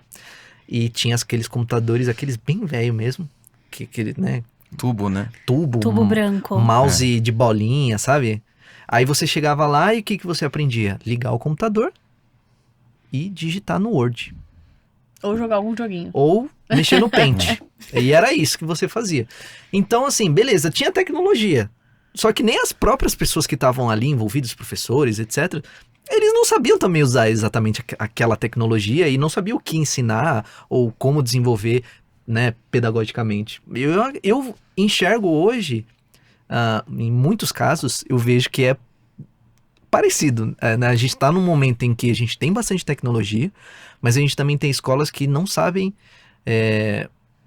e tinha aqueles computadores, aqueles bem velho mesmo, aquele, né? Tubo, né? Tubo branco. Mouse de bolinha, sabe? Aí você chegava lá e o que você aprendia? Ligar o computador e digitar no Word. Ou jogar algum joguinho. Ou mexer no Paint. E era isso que você fazia. Então, assim, beleza, tinha tecnologia. Só que nem as próprias pessoas que estavam ali envolvidas, professores, etc., eles não sabiam também usar exatamente aquela tecnologia e não sabiam o que ensinar ou como desenvolver, né, pedagogicamente. Eu enxergo hoje, em muitos casos, eu vejo que é parecido. Né? A gente está num momento em que a gente tem bastante tecnologia, mas a gente também tem escolas que não sabem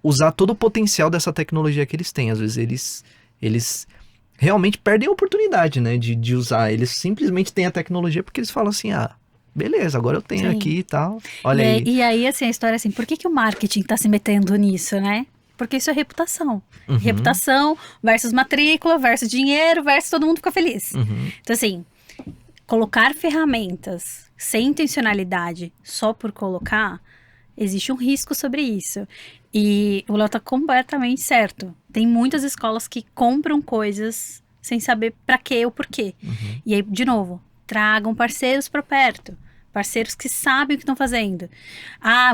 usar todo o potencial dessa tecnologia que eles têm. Às vezes eles realmente perdem a oportunidade, né, de usar. Eles simplesmente têm a tecnologia porque eles falam assim, beleza, agora eu tenho aqui e tal. Olha aí. E aí, assim, a história é assim, por que o marketing tá se metendo nisso, né? Porque isso é reputação. Reputação versus matrícula, versus dinheiro, versus todo mundo fica feliz. Então, assim, colocar ferramentas sem intencionalidade só por colocar, existe um risco sobre isso. E o Léo tá completamente certo. Tem muitas escolas que compram coisas sem saber pra quê ou porquê. E aí, de novo, tragam parceiros pra perto. Parceiros que sabem o que estão fazendo.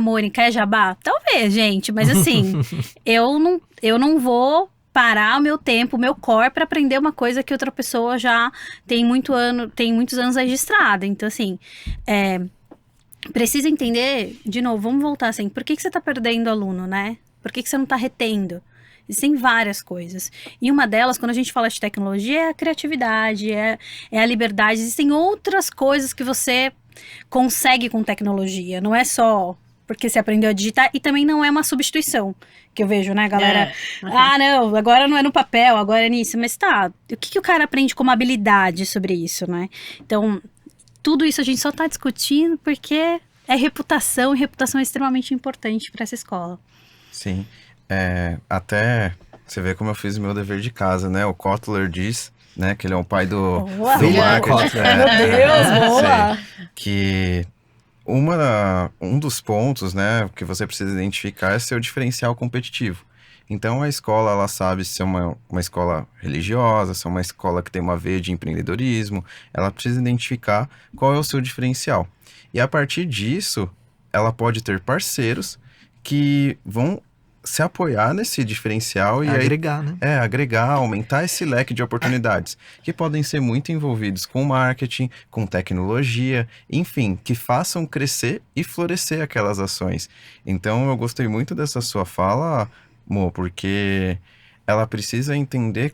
Mônica, é jabá? Talvez, gente. Mas assim, eu não vou parar o meu tempo, o meu core para aprender uma coisa que outra pessoa já tem muitos anos registrada. Então, assim, precisa entender, de novo, vamos voltar assim, por que você está perdendo aluno, né? Por que você não está retendo? Existem várias coisas. E uma delas, quando a gente fala de tecnologia, é a criatividade, é a liberdade. Existem outras coisas que você consegue com tecnologia. Não é só porque você aprendeu a digitar, e também não é uma substituição, que eu vejo, né, galera? Não, agora não é no papel, agora é nisso. Mas tá, o que o cara aprende como habilidade sobre isso, né? Então, tudo isso a gente só tá discutindo porque é reputação, e reputação é extremamente importante para essa escola. Sim. Até você vê como eu fiz o meu dever de casa, né? O Kotler diz, né, que ele é o pai do marketing. Meu Deus, boa! Que um dos pontos, né, que você precisa identificar é seu diferencial competitivo. Então, a escola, ela sabe se é uma escola religiosa, se é uma escola que tem uma veia de empreendedorismo, ela precisa identificar qual é o seu diferencial. E a partir disso, ela pode ter parceiros que vão se apoiar nesse diferencial e agregar, né? Agregar, aumentar esse leque de oportunidades, que podem ser muito envolvidos com marketing, com tecnologia, enfim, que façam crescer e florescer aquelas ações. Então, eu gostei muito dessa sua fala, Mo, porque ela precisa entender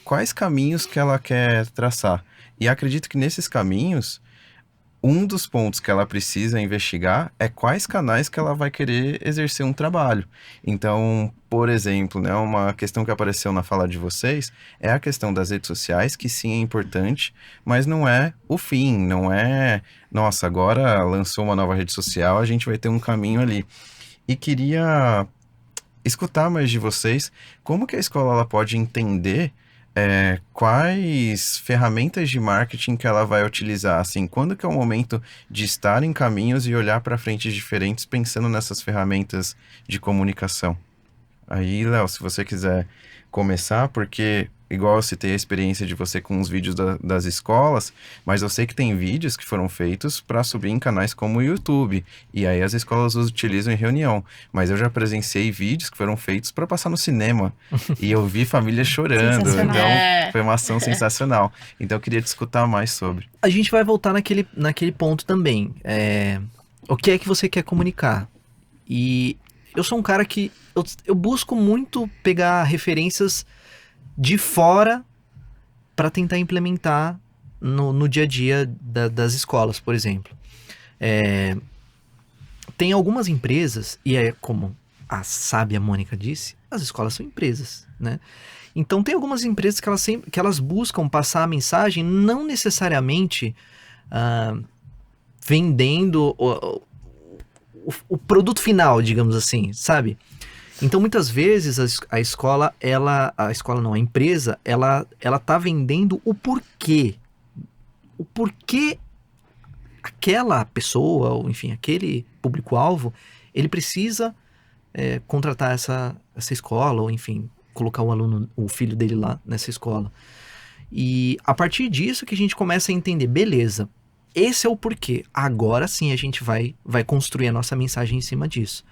quais caminhos que ela quer traçar. E acredito que nesses caminhos, um dos pontos que ela precisa investigar é quais canais que ela vai querer exercer um trabalho. Então, por exemplo, né, uma questão que apareceu na fala de vocês é a questão das redes sociais, que sim é importante, mas não é o fim, não é, nossa, agora lançou uma nova rede social, a gente vai ter um caminho ali. E queria escutar mais de vocês, como que a escola ela pode entender quais ferramentas de marketing que ela vai utilizar, assim, quando que é o momento de estar em caminhos e olhar para frentes diferentes pensando nessas ferramentas de comunicação. Aí, Léo, se você quiser começar, porque, igual eu citei a experiência de você com os vídeos das escolas, mas eu sei que tem vídeos que foram feitos para subir em canais como o YouTube, e aí as escolas os utilizam em reunião, mas eu já presenciei vídeos que foram feitos para passar no cinema, e eu vi famílias chorando, Sensacional. então foi uma ação sensacional. Então eu queria te escutar mais sobre. A gente vai voltar naquele ponto também. O que é que você quer comunicar? E eu sou um cara que eu busco muito pegar referências de fora para tentar implementar no dia a dia das escolas, por exemplo. Tem algumas empresas, e é como a sábia Mônica disse, as escolas são empresas, né? Então tem algumas empresas que elas buscam passar a mensagem não necessariamente vendendo o produto final, digamos assim, sabe? Então, muitas vezes, a empresa, ela tá vendendo o porquê. O porquê aquela pessoa, ou enfim, aquele público-alvo, ele precisa contratar essa escola, ou enfim, colocar o filho dele lá nessa escola. E a partir disso que a gente começa a entender, beleza, esse é o porquê. Agora sim a gente vai construir a nossa mensagem em cima disso.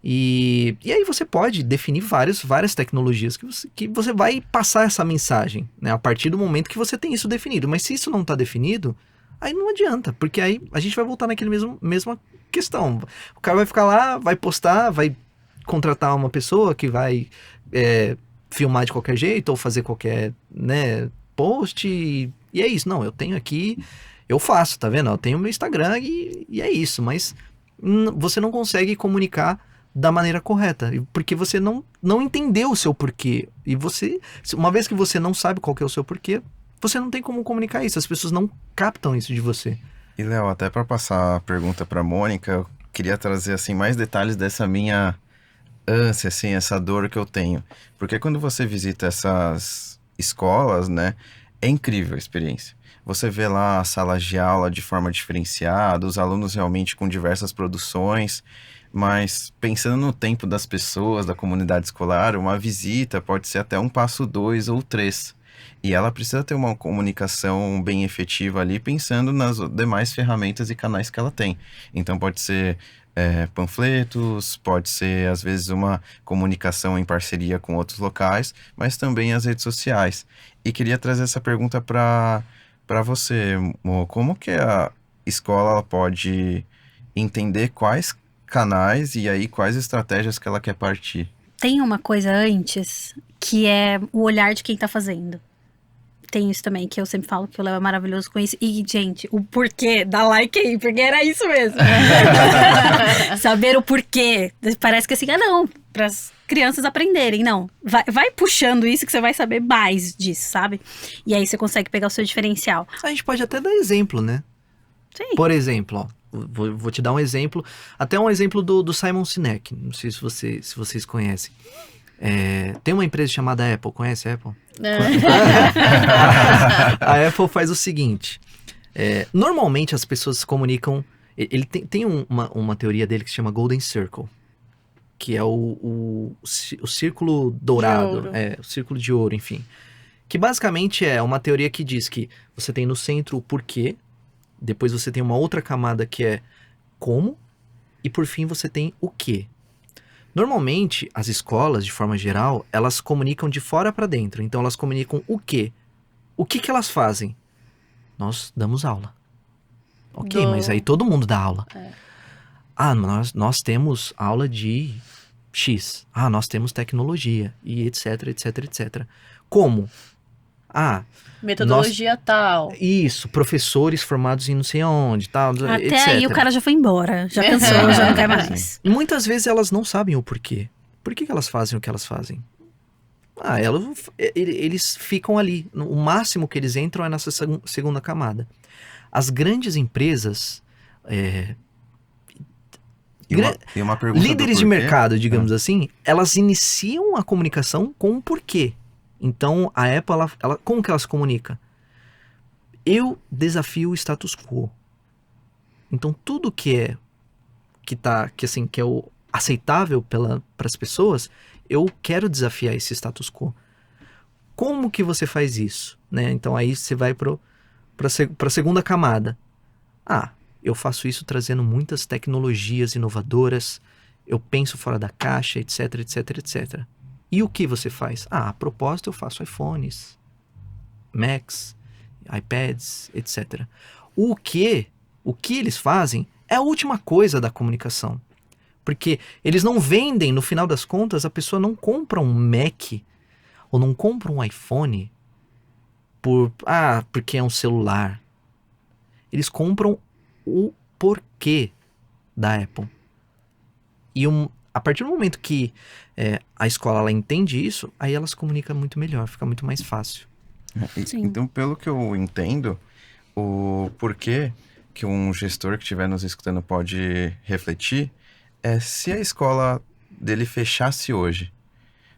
E aí você pode definir várias tecnologias que você vai passar essa mensagem, né? A partir do momento que você tem isso definido. Mas se isso não está definido, aí não adianta, porque aí a gente vai voltar naquele mesma questão. O cara vai ficar lá, vai postar, vai contratar uma pessoa que vai filmar de qualquer jeito ou fazer qualquer, né, post e é isso. Não, eu tenho aqui, eu faço, tá vendo? Eu tenho meu Instagram e é isso, mas você não consegue comunicar da maneira correta, porque você não entendeu o seu porquê. E uma vez que você não sabe qual que é o seu porquê, você não tem como comunicar isso, as pessoas não captam isso de você. E, Léo, até para passar a pergunta para Mônica, eu queria trazer assim mais detalhes dessa minha ânsia, assim, essa dor que eu tenho. Porque quando você visita essas escolas, né, é incrível a experiência. Você vê lá as salas de aula de forma diferenciada, os alunos realmente com diversas produções, mas pensando no tempo das pessoas, da comunidade escolar, uma visita pode ser até um passo 2 ou 3. E ela precisa ter uma comunicação bem efetiva ali, pensando nas demais ferramentas e canais que ela tem. Então pode ser panfletos, pode ser às vezes uma comunicação em parceria com outros locais, mas também as redes sociais. E queria trazer essa pergunta para você, Mo. Como que a escola ela pode entender quais canais e aí quais estratégias que ela quer partir? Tem uma coisa antes, que é o olhar de quem tá fazendo. Tem isso também, que eu sempre falo que o Léo é maravilhoso com isso. E, gente, o porquê, dá like aí, porque era isso mesmo. Saber o porquê. Parece que assim, não, pras crianças aprenderem. Não, vai puxando isso que você vai saber mais disso, sabe? E aí você consegue pegar o seu diferencial. A gente pode até dar exemplo, né? Sim. Por exemplo, ó, vou te dar um exemplo, até um exemplo do Simon Sinek, não sei se vocês conhecem. Tem uma empresa chamada Apple, conhece a Apple? A Apple faz o seguinte, normalmente as pessoas se comunicam, ele tem uma teoria dele que se chama Golden Circle, que é o círculo dourado, o círculo de ouro, enfim. Que basicamente é uma teoria que diz que você tem no centro o porquê, depois você tem uma outra camada que é como, e por fim você tem o quê. Normalmente, as escolas, de forma geral, elas comunicam de fora para dentro. Então, elas comunicam o quê? O que elas fazem? Nós damos aula. Ok, mas aí todo mundo dá aula. Nós temos aula de X. Nós temos tecnologia, e etc, etc, etc. Como? Metodologia tal. Isso, professores formados em não sei onde, tal, Até etc. aí o cara já foi embora, já cansou, já não quer mais. Muitas vezes elas não sabem o porquê. Por que elas fazem o que elas fazem? Eles ficam ali. O máximo que eles entram é nessa segunda camada. As grandes empresas E uma pergunta Líderes do de porquê? mercado, digamos assim, elas iniciam a comunicação com um porquê. Então, a Apple, como que ela se comunica? Eu desafio o status quo. Então, tudo que é o aceitável para as pessoas, eu quero desafiar esse status quo. Como que você faz isso? Né? Então, aí você vai para a segunda camada. Eu faço isso trazendo muitas tecnologias inovadoras, eu penso fora da caixa, etc, etc, etc. E o que você faz? A propósito, eu faço iPhones, Macs, iPads, etc. O que eles fazem é a última coisa da comunicação. Porque eles não vendem, no final das contas, a pessoa não compra um Mac ou não compra um iPhone porque é um celular. Eles compram o porquê da Apple. E a partir do momento que a escola ela entende isso, aí ela se comunica muito melhor, fica muito mais fácil. Sim. Então, pelo que eu entendo, o porquê que um gestor que estiver nos escutando pode refletir é se a escola dele fechasse hoje,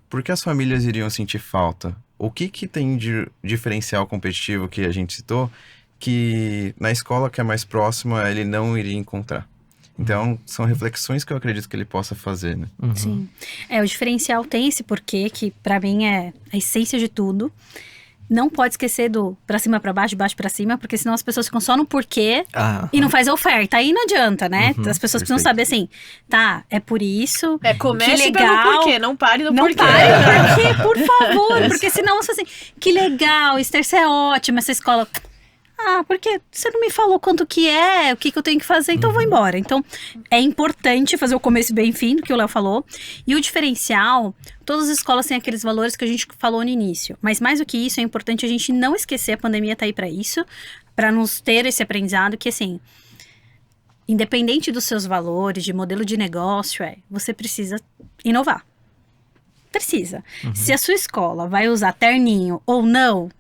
por que as famílias iriam sentir falta? O que tem de diferencial competitivo que a gente citou que na escola que é mais próxima ele não iria encontrar? Então, são reflexões que eu acredito que ele possa fazer, né? Uhum. Sim. O diferencial tem esse porquê, que pra mim é a essência de tudo. Não pode esquecer do pra cima, pra baixo, de baixo pra cima, porque senão as pessoas ficam só no porquê e não faz a oferta. Aí não adianta, né? As pessoas precisam saber assim, é por isso. Comece que pelo legal. porquê, não pare no Não porquê. pare no porquê, por favor. Porque senão você assim, que legal, Esther, você é ótima, essa escola. Porque você não me falou quanto que é, o que eu tenho que fazer, então eu vou embora. Então, é importante fazer o começo bem fim, do que o Léo falou. E o diferencial, todas as escolas têm aqueles valores que a gente falou no início. Mas mais do que isso, é importante a gente não esquecer, a pandemia tá aí pra isso, pra nos ter esse aprendizado, que assim, independente dos seus valores, de modelo de negócio, você precisa inovar. Precisa. Se a sua escola vai usar terninho ou não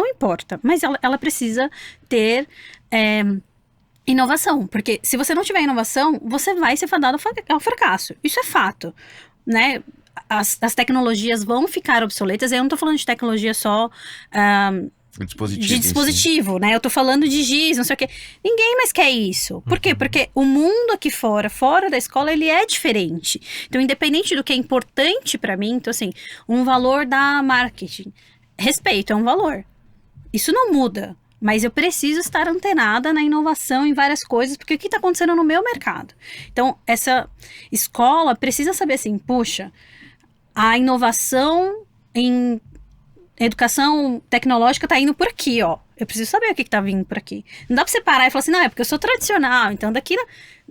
importa, mas ela precisa ter inovação, porque se você não tiver inovação, você vai ser fadado ao fracasso. Isso é fato, né? As tecnologias vão ficar obsoletas. Eu não tô falando de tecnologia só de dispositivo, né? Eu tô falando de giz, não sei o quê. Ninguém mais quer isso. Por quê? Porque o mundo aqui fora da escola, ele é diferente. Então, independente do que é importante pra mim, então assim, um valor da marketing, respeito é um valor. Isso não muda, mas eu preciso estar antenada na inovação em várias coisas, porque o que está acontecendo no meu mercado? Então, essa escola precisa saber assim, puxa, a inovação em educação tecnológica está indo por aqui, ó. Eu preciso saber o que está vindo por aqui. Não dá para você parar e falar assim, não, é porque eu sou tradicional, então daqui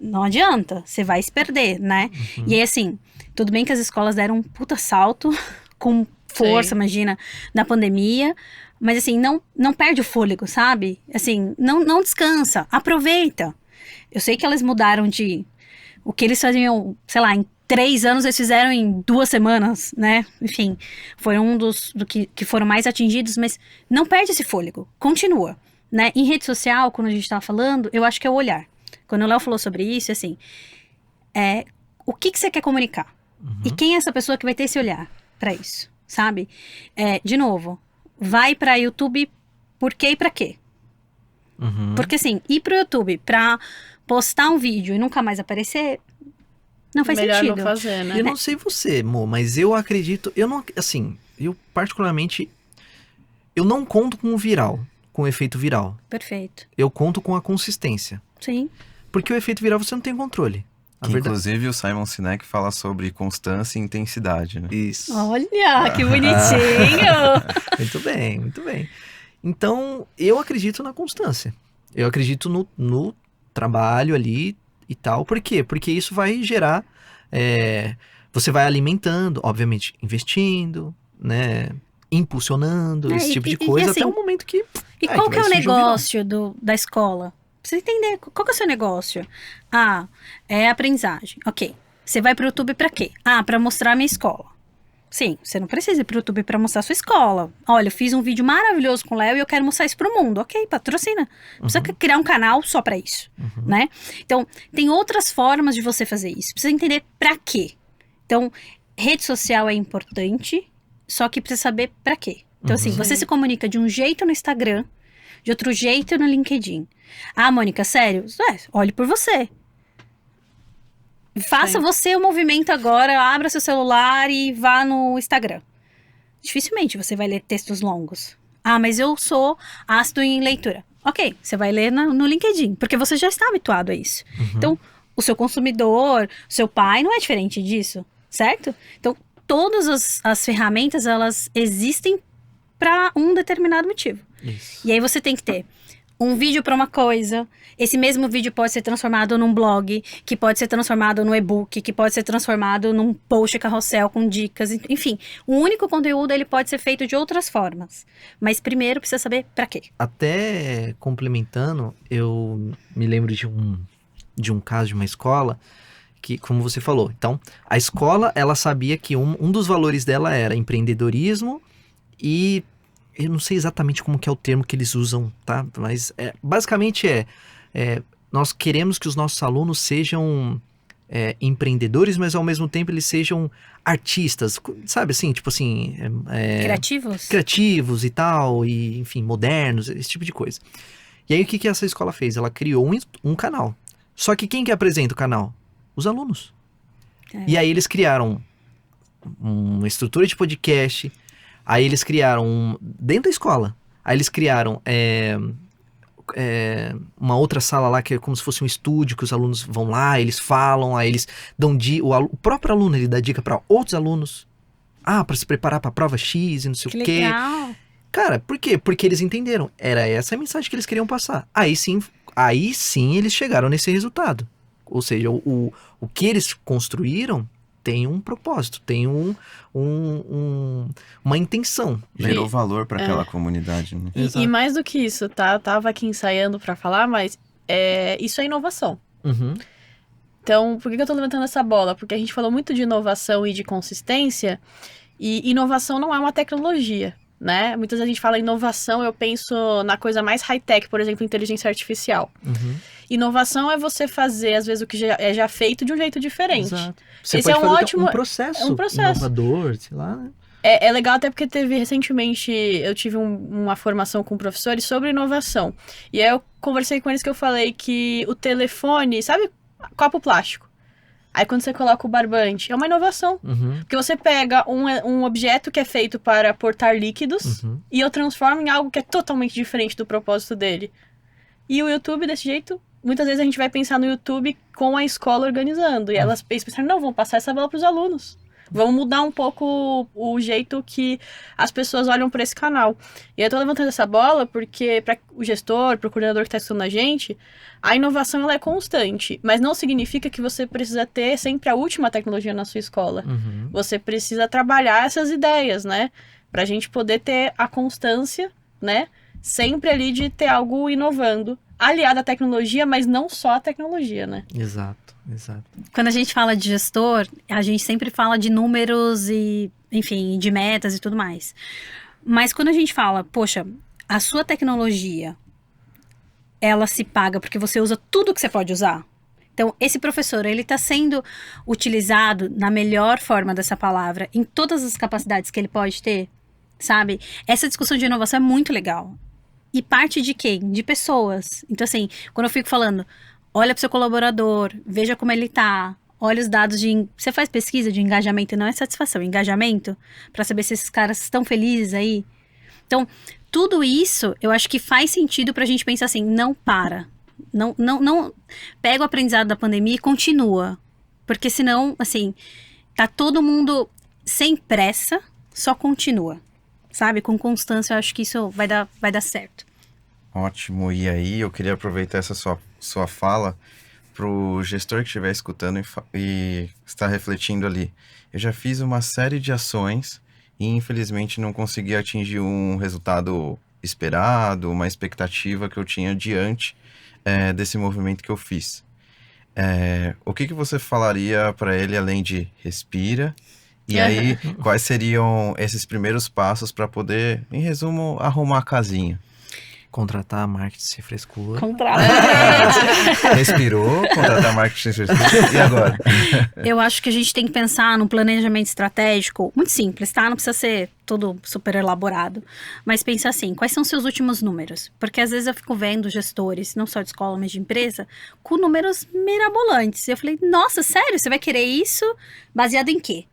não adianta, você vai se perder, né? E aí, assim, tudo bem que as escolas deram um puta salto com força, imagina, na pandemia. Mas assim, não perde o fôlego, sabe? Assim, não descansa, aproveita. Eu sei que elas mudaram de... O que eles faziam, sei lá, em 3 anos, eles fizeram em 2 semanas, né? Enfim, foi um dos que foram mais atingidos, mas não perde esse fôlego, continua. Né? Em rede social, quando a gente tava falando, eu acho que é o olhar. Quando o Léo falou sobre isso, assim, o que você quer comunicar? E quem é essa pessoa que vai ter esse olhar pra isso, sabe? De novo... Vai pra YouTube por quê e pra quê? Porque assim, ir pro YouTube pra postar um vídeo e nunca mais aparecer, não faz Melhor sentido. não fazer, né? Eu não sei você, Mo, mas eu acredito... Eu particularmente... Eu não conto com o viral, com o efeito viral. Perfeito. Eu conto com a consistência. Sim. Porque o efeito viral você não tem controle. Inclusive o Simon Sinek fala sobre constância e intensidade, né? Isso. Olha, que bonitinho! Muito bem, muito bem. Então, eu acredito na constância. Eu acredito no trabalho ali e tal. Por quê? Porque isso vai gerar... você vai alimentando, obviamente, investindo, né? Impulsionando, esse tipo de coisa, assim, até o momento que... E qual que é o negócio da escola? Precisa entender qual que é o seu negócio. É aprendizagem. Ok. Você vai pro YouTube pra quê? Pra mostrar a minha escola. Sim, você não precisa ir pro YouTube pra mostrar a sua escola. Olha, eu fiz um vídeo maravilhoso com o Léo e eu quero mostrar isso pro mundo. Ok, patrocina. Não precisa criar um canal só pra isso, né? Então, tem outras formas de você fazer isso. Precisa entender pra quê. Então, rede social é importante, só que precisa saber pra quê. Então, assim, você se comunica de um jeito no Instagram, de outro jeito no LinkedIn. Ah, Mônica, sério? Olhe por você. Faça você o movimento agora, abra seu celular e vá no Instagram. Dificilmente você vai ler textos longos. Ah, mas eu sou ácido em leitura. Ok, você vai ler no LinkedIn, porque você já está habituado a isso. Então, o seu consumidor, o seu pai não é diferente disso, certo? Então, todas as ferramentas, elas existem para um determinado motivo. Isso. E aí você tem que ter um vídeo para uma coisa, esse mesmo vídeo pode ser transformado num blog, que pode ser transformado num e-book, que pode ser transformado num post carrossel com dicas, enfim. O único conteúdo, ele pode ser feito de outras formas. Mas primeiro precisa saber para quê. Até complementando, eu me lembro de um caso de uma escola que, como você falou, então, a escola, ela sabia que um dos valores dela era empreendedorismo e eu não sei exatamente como que é o termo que eles usam, tá? Mas basicamente nós queremos que os nossos alunos sejam empreendedores, mas ao mesmo tempo eles sejam artistas, sabe assim? Tipo assim... Criativos? Criativos e tal, e enfim, modernos, esse tipo de coisa. E aí o que essa escola fez? Ela criou um canal. Só que quem que apresenta o canal? Os alunos. E aí eles criaram uma estrutura de podcast. Aí eles criaram, dentro da escola, aí eles criaram uma outra sala lá que é como se fosse um estúdio, que os alunos vão lá, eles falam, aí eles dão o próprio aluno, ele dá dica para outros alunos. Para se preparar para a prova X e não sei o quê. Legal. Cara, por quê? Porque eles entenderam. Era essa a mensagem que eles queriam passar. Aí sim eles chegaram nesse resultado. Ou seja, o que eles construíram tem um propósito, tem uma intenção. Gerou valor para aquela comunidade. Né? E mais do que isso, tá? Eu tava aqui ensaiando para falar, mas isso é inovação. Então, por que eu tô levantando essa bola? Porque a gente falou muito de inovação e de consistência, e inovação não é uma tecnologia, né? Muitas vezes a gente fala inovação, eu penso na coisa mais high-tech, por exemplo, inteligência artificial. Inovação é você fazer, às vezes, o que já feito de um jeito diferente. Exato. Você Esse pode é um fazer ótimo... um processo inovador, sei lá, né? É legal até porque recentemente, eu tive uma formação com professores sobre inovação. E aí eu conversei com eles que eu falei que o telefone, sabe, copo plástico? Aí quando você coloca o barbante, é uma inovação. Porque você pega um objeto que é feito para portar líquidos e eu transformo em algo que é totalmente diferente do propósito dele. E o YouTube, desse jeito, muitas vezes a gente vai pensar no YouTube com a escola organizando. E eles pensaram, não, vamos passar essa bola para os alunos. Vamos mudar um pouco o jeito que as pessoas olham para esse canal. E eu tô levantando essa bola porque para o gestor, para o coordenador que está estudando a gente, a inovação ela é constante. Mas não significa que você precisa ter sempre a última tecnologia na sua escola. Você precisa trabalhar essas ideias, né? Pra gente poder ter a constância, né? Sempre ali de ter algo inovando. Aliado à tecnologia, mas não só à tecnologia, né? Exato. Quando a gente fala de gestor, a gente sempre fala de números e, enfim, de metas e tudo mais. Mas quando a gente fala, poxa, a sua tecnologia, ela se paga porque você usa tudo que você pode usar. Então, esse professor, ele está sendo utilizado na melhor forma dessa palavra, em todas as capacidades que ele pode ter, sabe? Essa discussão de inovação é muito legal. E parte de quem? De pessoas. Então, assim, quando eu fico falando, olha pro seu colaborador, veja como ele tá, olha os dados Você faz pesquisa de engajamento, não é satisfação, engajamento, para saber se esses caras estão felizes aí. Então, tudo isso, eu acho que faz sentido pra gente pensar assim, não para. Não pega o aprendizado da pandemia e continua. Porque senão, assim, tá todo mundo sem pressa, só continua. Sabe? Com constância, eu acho que isso vai dar certo. Ótimo. E aí, eu queria aproveitar essa sua fala pro gestor que estiver escutando e está refletindo ali. Eu já fiz uma série de ações e, infelizmente, não consegui atingir um resultado esperado, uma expectativa que eu tinha diante desse movimento que eu fiz. O que você falaria para ele, além de respira E aí, quais seriam esses primeiros passos para poder, em resumo, arrumar a casinha? Contratar marketing sem frescura. Respirou, contratar marketing sem frescura. E agora? Eu acho que a gente tem que pensar num planejamento estratégico muito simples, tá? Não precisa ser todo super elaborado. Mas pensa assim, quais são seus últimos números? Porque às vezes eu fico vendo gestores, não só de escola, mas de empresa, com números mirabolantes. E eu falei, nossa, sério? Você vai querer isso baseado em quê?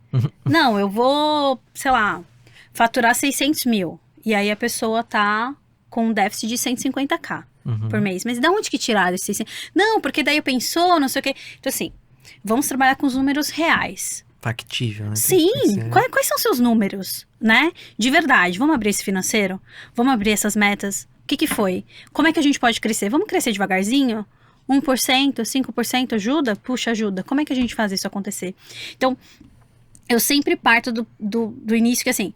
Não, eu vou, sei lá, faturar 600 mil. E aí a pessoa tá com um déficit de 150k por mês. Mas de onde que tiraram esse? Não, porque daí eu pensou, não sei o quê. Então assim, vamos trabalhar com os números reais. Factível, né? Sim, quais são seus números, né? De verdade, vamos abrir esse financeiro? Vamos abrir essas metas? O que foi? Como é que a gente pode crescer? Vamos crescer devagarzinho? 1%, 5% ajuda? Puxa, ajuda. Como é que a gente faz isso acontecer? Então, eu sempre parto do início que assim,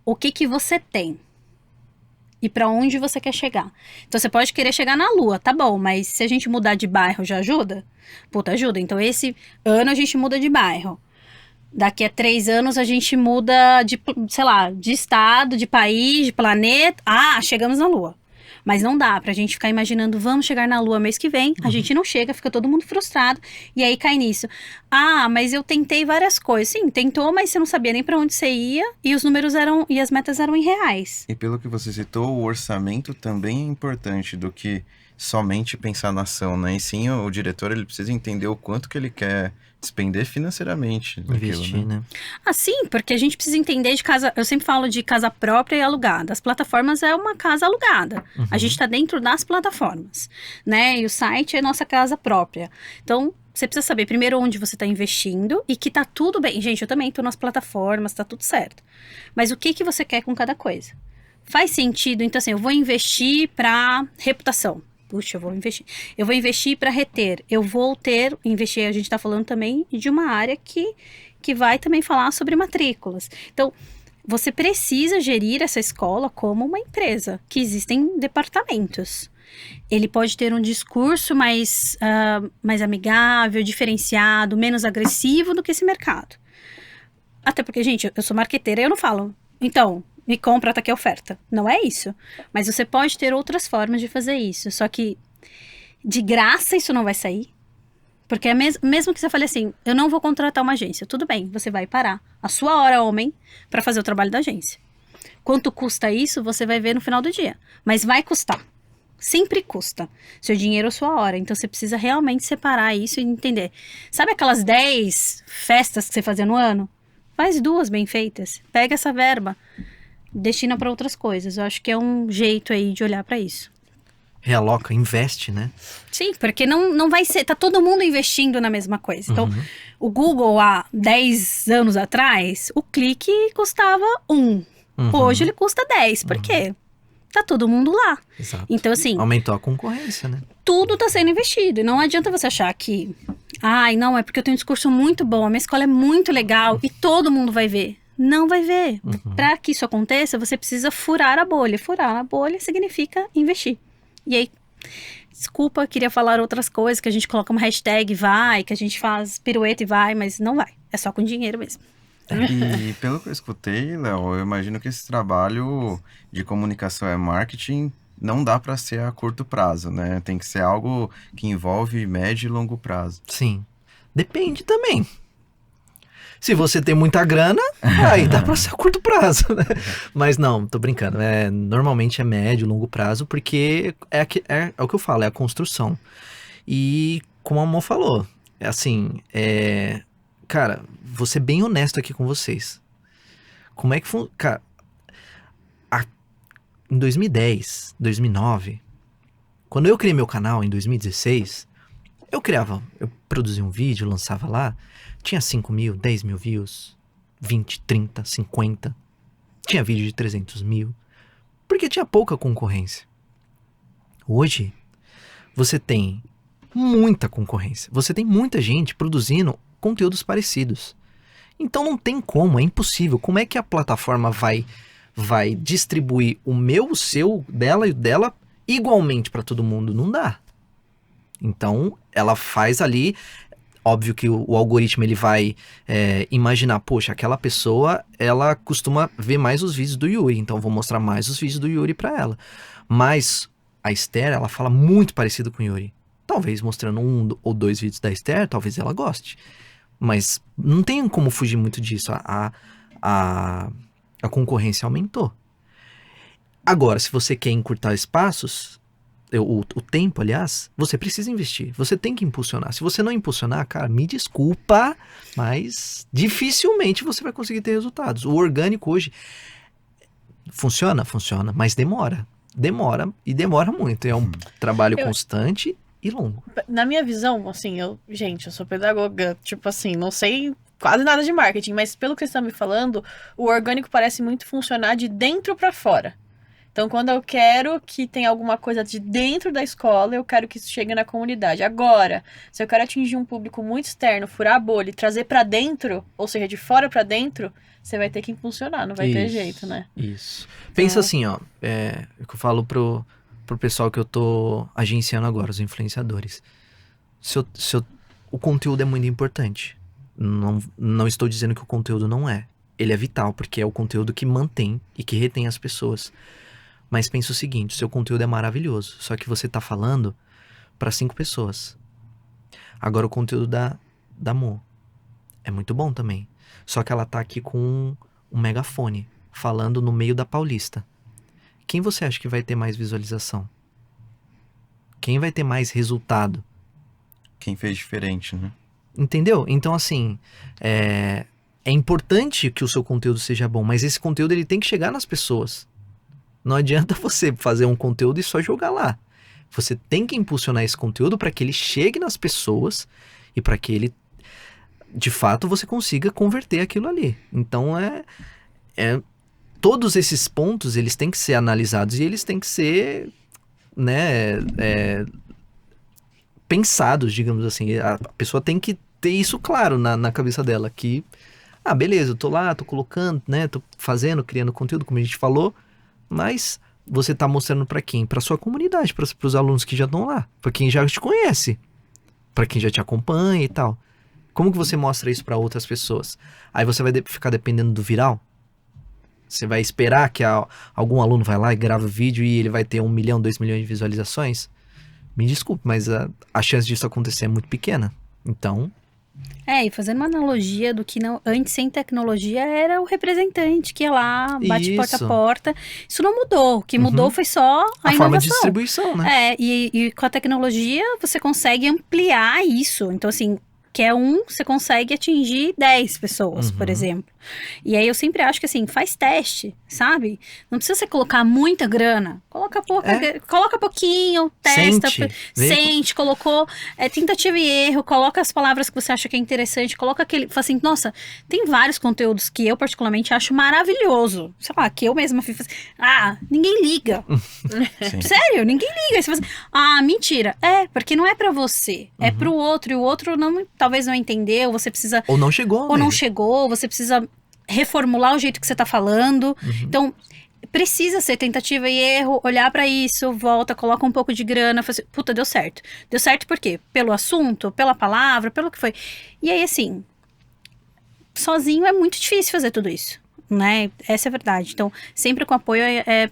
o que você tem? E pra onde você quer chegar? Então, você pode querer chegar na Lua, tá bom, mas se a gente mudar de bairro, já ajuda? Puta, ajuda. Então, esse ano a gente muda de bairro. Daqui a 3 anos a gente muda de, sei lá, de estado, de país, de planeta. Ah, chegamos na Lua. Mas não dá pra gente ficar imaginando, vamos chegar na Lua mês que vem. A gente não chega, fica todo mundo frustrado. E aí cai nisso. Ah, mas eu tentei várias coisas. Sim, tentou, mas você não sabia nem pra onde você ia. E os números e as metas eram em reais. E pelo que você citou, o orçamento também é importante do que somente pensar na ação, né? E sim, o diretor, ele precisa entender o quanto que ele quer despender financeiramente. Investir, né? Ah, sim, porque a gente precisa entender de casa. Eu sempre falo de casa própria e alugada. As plataformas é uma casa alugada. A gente está dentro das plataformas, né? E o site é nossa casa própria. Então, você precisa saber primeiro onde você está investindo e que tá tudo bem. Gente, eu também estou nas plataformas, tá tudo certo. Mas o que você quer com cada coisa? Faz sentido? Então, assim, eu vou investir para reputação. Puxa, eu vou investir. Eu vou investir para reter. Eu vou investir, a gente está falando também de uma área que vai também falar sobre matrículas. Então, você precisa gerir essa escola como uma empresa, que existem departamentos. Ele pode ter um discurso mais amigável, diferenciado, menos agressivo do que esse mercado. Até porque, gente, eu sou marqueteira e eu não falo. Então, me compra, tá aqui a oferta. Não é isso. Mas você pode ter outras formas de fazer isso. Só que de graça isso não vai sair. Porque é mesmo que você fale assim, eu não vou contratar uma agência. Tudo bem, você vai parar a sua hora, homem, para fazer o trabalho da agência. Quanto custa isso, você vai ver no final do dia. Mas vai custar. Sempre custa. Seu dinheiro ou sua hora. Então você precisa realmente separar isso e entender. Sabe aquelas 10 festas que você fazia no ano? Faz 2 bem feitas. Pega essa verba. Destina para outras coisas. Eu acho que é um jeito aí de olhar para isso. Realoca, investe, né? Sim, porque não vai ser... Tá todo mundo investindo na mesma coisa. Então, o Google, há 10 anos atrás, o clique custava 1. Hoje ele custa 10. Por quê? Tá todo mundo lá. Exato. Então, assim... Aumentou a concorrência, né? Tudo tá sendo investido. E não adianta você achar que... Ai, não, é porque eu tenho um discurso muito bom, a minha escola é muito legal e todo mundo vai ver. Não vai ver. Para que isso aconteça, você precisa furar a bolha. Furar a bolha significa investir. E aí, desculpa, queria falar outras coisas, que a gente coloca uma hashtag vai, que a gente faz pirueta e vai, mas não vai. É só com dinheiro mesmo. E pelo que eu escutei, Léo, eu imagino que esse trabalho de comunicação e marketing não dá para ser a curto prazo, né? Tem que ser algo que envolve médio e longo prazo. Sim. Depende também. Se você tem muita grana, aí dá pra ser a curto prazo, né? Mas não, tô brincando. Normalmente é médio, longo prazo, porque é o que eu falo, é a construção. E como a Amor falou, cara, vou ser bem honesto aqui com vocês. Como é que cara, em 2010, 2009, quando eu criei meu canal em 2016, eu produzia um vídeo, lançava lá, tinha 5 mil, 10 mil views, 20, 30, 50. Tinha vídeo de 300 mil. Porque tinha pouca concorrência. Hoje, você tem muita concorrência. Você tem muita gente produzindo conteúdos parecidos. Então não tem como, é impossível. Como é que a plataforma vai distribuir o meu, o seu, dela e o dela igualmente para todo mundo? Não dá. Então, ela faz ali... Óbvio que o algoritmo ele vai imaginar, poxa, aquela pessoa, ela costuma ver mais os vídeos do Yuri, então vou mostrar mais os vídeos do Yuri pra ela. Mas a Esther, ela fala muito parecido com o Yuri. Talvez mostrando 1 ou 2 vídeos da Esther, talvez ela goste. Mas não tem como fugir muito disso. A concorrência aumentou. Agora, se você quer encurtar espaços, o tempo, aliás, você precisa investir. Você tem que impulsionar. Se você não impulsionar, cara, me desculpa, mas dificilmente você vai conseguir ter resultados. O orgânico hoje funciona, mas demora. Demora muito. É um trabalho constante e longo. Na minha visão, assim, eu sou pedagoga, tipo assim, não sei quase nada de marketing, mas pelo que você está me falando, o orgânico parece muito funcionar de dentro para fora. Então, quando eu quero que tenha alguma coisa de dentro da escola, eu quero que isso chegue na comunidade. Agora, se eu quero atingir um público muito externo, furar a bolha e trazer para dentro, ou seja, de fora para dentro, você vai ter que impulsionar, não vai ter jeito, né? Isso. Pensa assim, ó, o que eu falo pro pessoal que eu tô agenciando agora, os influenciadores. O conteúdo é muito importante. Não estou dizendo que o conteúdo não é. Ele é vital, porque é o conteúdo que mantém e que retém as pessoas. Mas pensa o seguinte, o seu conteúdo é maravilhoso, só que você tá falando para 5 pessoas. Agora o conteúdo da Mo é muito bom também. Só que ela tá aqui com um megafone, falando no meio da Paulista. Quem você acha que vai ter mais visualização? Quem vai ter mais resultado? Quem fez diferente, né? Entendeu? Então, assim, é importante que o seu conteúdo seja bom, mas esse conteúdo ele tem que chegar nas pessoas. Não adianta você fazer um conteúdo e só jogar lá. Você tem que impulsionar esse conteúdo para que ele chegue nas pessoas e para que ele, de fato, você consiga converter aquilo ali. Então, todos esses pontos, eles têm que ser analisados e eles têm que ser, né, pensados, digamos assim. A pessoa tem que ter isso claro na cabeça dela, que, beleza, eu tô lá, tô colocando, né, tô fazendo, criando conteúdo, como a gente falou, mas você tá mostrando pra quem? Pra sua comunidade, pros alunos que já estão lá, pra quem já te conhece, pra quem já te acompanha e tal. Como que você mostra isso pra outras pessoas? Aí você vai ficar dependendo do viral? Você vai esperar que algum aluno vai lá e grava o vídeo e ele vai ter 1 milhão, 2 milhões de visualizações? Me desculpe, mas a chance disso acontecer é muito pequena. Então... E fazendo uma analogia do que antes, sem tecnologia, era o representante que ia lá, bate porta a porta. Isso não mudou. O que mudou foi só a forma de distribuição, né? E com a tecnologia você consegue ampliar isso. Então, assim, quer você consegue atingir 10 pessoas, por exemplo. E aí eu sempre acho que, assim, faz teste, sabe? Não precisa você colocar muita grana. Coloca pouquinho, testa, sente, colocou tentativa e erro, coloca as palavras que você acha que é interessante, coloca fala assim, nossa, tem vários conteúdos que eu particularmente acho maravilhoso. Sei lá, que eu mesma fiz assim, ninguém liga. Sério, ninguém liga. Aí você fala assim, mentira. Porque não é pra você, é pro outro, e o outro talvez não entendeu, você precisa... Ou não chegou, não chegou, você precisa reformular o jeito que você tá falando. Então, precisa ser tentativa e erro, olhar pra isso, volta, coloca um pouco de grana, fala assim, puta, deu certo. Deu certo por quê? Pelo assunto, pela palavra, pelo que foi. E aí, assim, sozinho é muito difícil fazer tudo isso, né? Essa é a verdade. Então, sempre com apoio é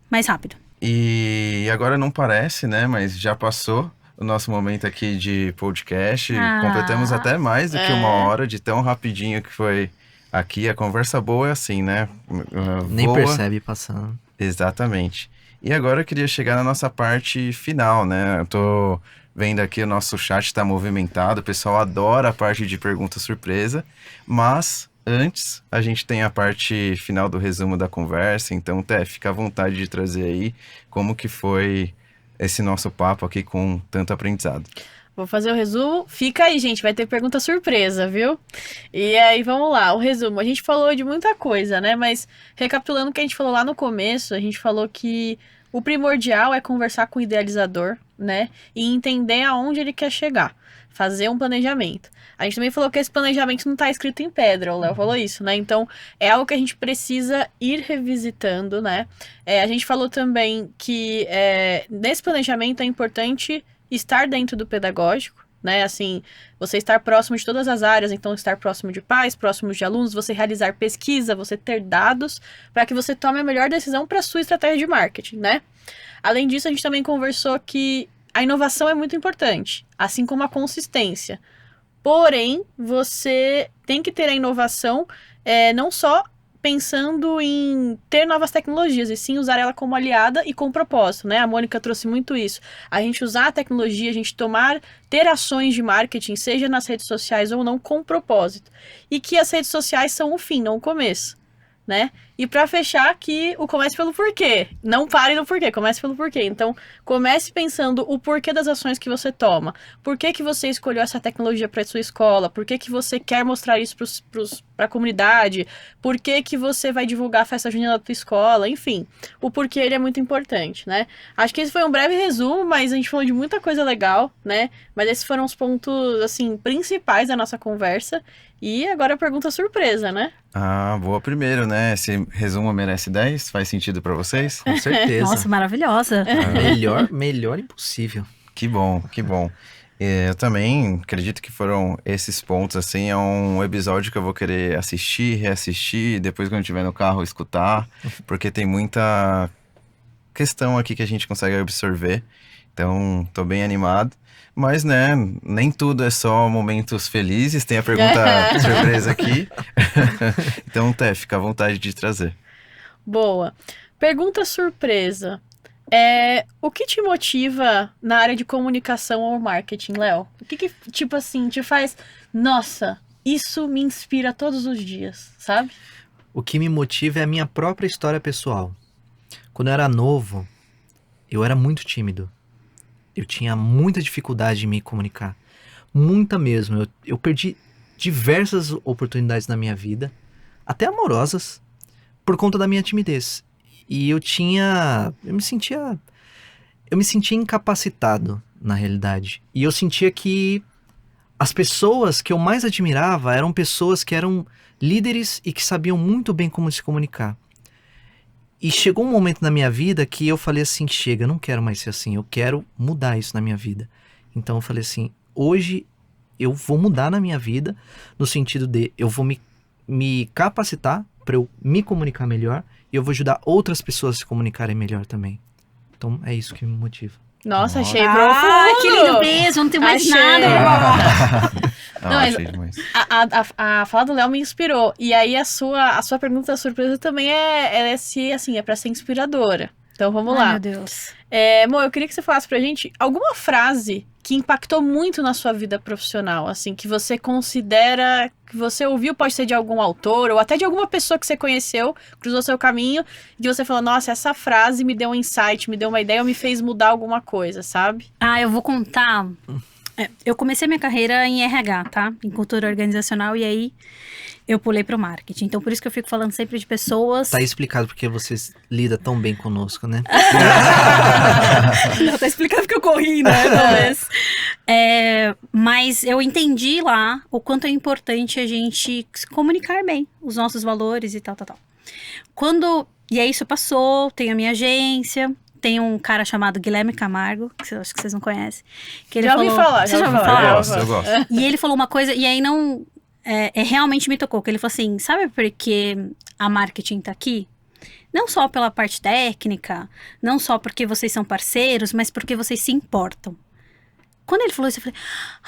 mais rápido. E agora não parece, né? Mas já passou o nosso momento aqui de podcast. Completamos até mais do que 1 hora, de tão rapidinho que foi aqui. A conversa boa é assim, né? Nem percebe passando. Exatamente. E agora eu queria chegar na nossa parte final, né? Eu tô vendo aqui o nosso chat tá movimentado, o pessoal adora a parte de pergunta surpresa, mas antes a gente tem a parte final do resumo da conversa, então fica à vontade de trazer aí como que foi esse nosso papo aqui com tanto aprendizado. Vou fazer o resumo. Fica aí, gente. Vai ter pergunta surpresa, viu? E aí, vamos lá. O resumo. A gente falou de muita coisa, né? Mas, recapitulando o que a gente falou lá no começo, a gente falou que o primordial é conversar com o idealizador, né? E entender aonde ele quer chegar. Fazer um planejamento. A gente também falou que esse planejamento não está escrito em pedra. O Léo falou isso, né? Então, é algo que a gente precisa ir revisitando, né? A gente falou também que nesse planejamento é importante estar dentro do pedagógico, né? Assim, você estar próximo de todas as áreas, então estar próximo de pais, próximo de alunos, você realizar pesquisa, você ter dados para que você tome a melhor decisão para sua estratégia de marketing, né? Além disso, a gente também conversou que a inovação é muito importante, assim como a consistência. Porém, você tem que ter a inovação não só pensando em ter novas tecnologias, e sim usar ela como aliada e com propósito, né? A Mônica trouxe muito isso. A gente usar a tecnologia, a gente ter ações de marketing, seja nas redes sociais ou não, com propósito. E que as redes sociais são o fim, não o começo, né? E para fechar, que o comece pelo porquê. Não pare no porquê, comece pelo porquê. Então, comece pensando o porquê das ações que você toma. Por que você escolheu essa tecnologia para sua escola? Por que você quer mostrar isso para a comunidade? Por que você vai divulgar a festa junina da tua escola? Enfim, o porquê ele é muito importante, né? Acho que esse foi um breve resumo, mas a gente falou de muita coisa legal, né? Mas esses foram os pontos, assim, principais da nossa conversa. E agora a pergunta surpresa, né? Ah, boa primeiro, né? Esse resumo merece 10? Faz sentido pra vocês? Com certeza. Nossa, maravilhosa. Melhor impossível. Que bom, que bom. Eu também acredito que foram esses pontos, assim, é um episódio que eu vou querer assistir, reassistir, depois quando eu estiver no carro escutar, porque tem muita questão aqui que a gente consegue absorver, então tô bem animado. Mas, né, nem tudo é só momentos felizes, tem a pergunta surpresa aqui. Então, Té, fica à vontade de trazer. Boa. Pergunta surpresa. O que te motiva na área de comunicação ou marketing, Léo? O que, tipo assim, te faz... Nossa, isso me inspira todos os dias, sabe? O que me motiva é a minha própria história pessoal. Quando eu era novo, eu era muito tímido. Eu tinha muita dificuldade de me comunicar. Muita mesmo. Eu perdi diversas oportunidades na minha vida, até amorosas, por conta da minha timidez. E eu me sentia incapacitado, na realidade. E eu sentia que as pessoas que eu mais admirava eram pessoas que eram líderes e que sabiam muito bem como se comunicar. E chegou um momento na minha vida que eu falei assim, chega, eu não quero mais ser assim, eu quero mudar isso na minha vida. Então eu falei assim, hoje eu vou mudar na minha vida, no sentido de eu vou me capacitar para eu me comunicar melhor e eu vou ajudar outras pessoas a se comunicarem melhor também. Então é isso que me motiva. Nossa, achei Ah, profundo! que lindo mesmo, não tem mais Achei. nada. Não, Não, achei demais. A fala do Léo me inspirou. E aí a sua pergunta surpresa também é pra ser inspiradora. Então vamos Ai, lá. meu Deus. Mo, eu queria que você falasse pra gente alguma frase que impactou muito na sua vida profissional, assim, que você considera, que você ouviu, pode ser de algum autor, ou até de alguma pessoa que você conheceu, cruzou seu caminho, e que você falou, nossa, essa frase me deu um insight, me deu uma ideia, ou me fez mudar alguma coisa, sabe? Eu vou contar. Eu comecei minha carreira em RH, tá? Em cultura organizacional, e aí eu pulei pro marketing. Então, por isso que eu fico falando sempre de pessoas... Tá explicado porque você lida tão bem conosco, né? Não, tá explicando porque eu corri, né? Talvez. Mas eu entendi lá o quanto é importante a gente se comunicar bem, os nossos valores e tal. E aí isso passou, tem a minha agência... Tem um cara chamado Guilherme Camargo, que eu acho que vocês não conhecem. Que ele Já ouvi falar, Você já já ouvi ouviu falar. falar? Eu gosto. E ele falou uma coisa, e aí não... realmente me tocou, que ele falou assim, sabe por que a marketing tá aqui? Não só pela parte técnica, não só porque vocês são parceiros, mas porque vocês se importam. Quando ele falou isso, eu falei,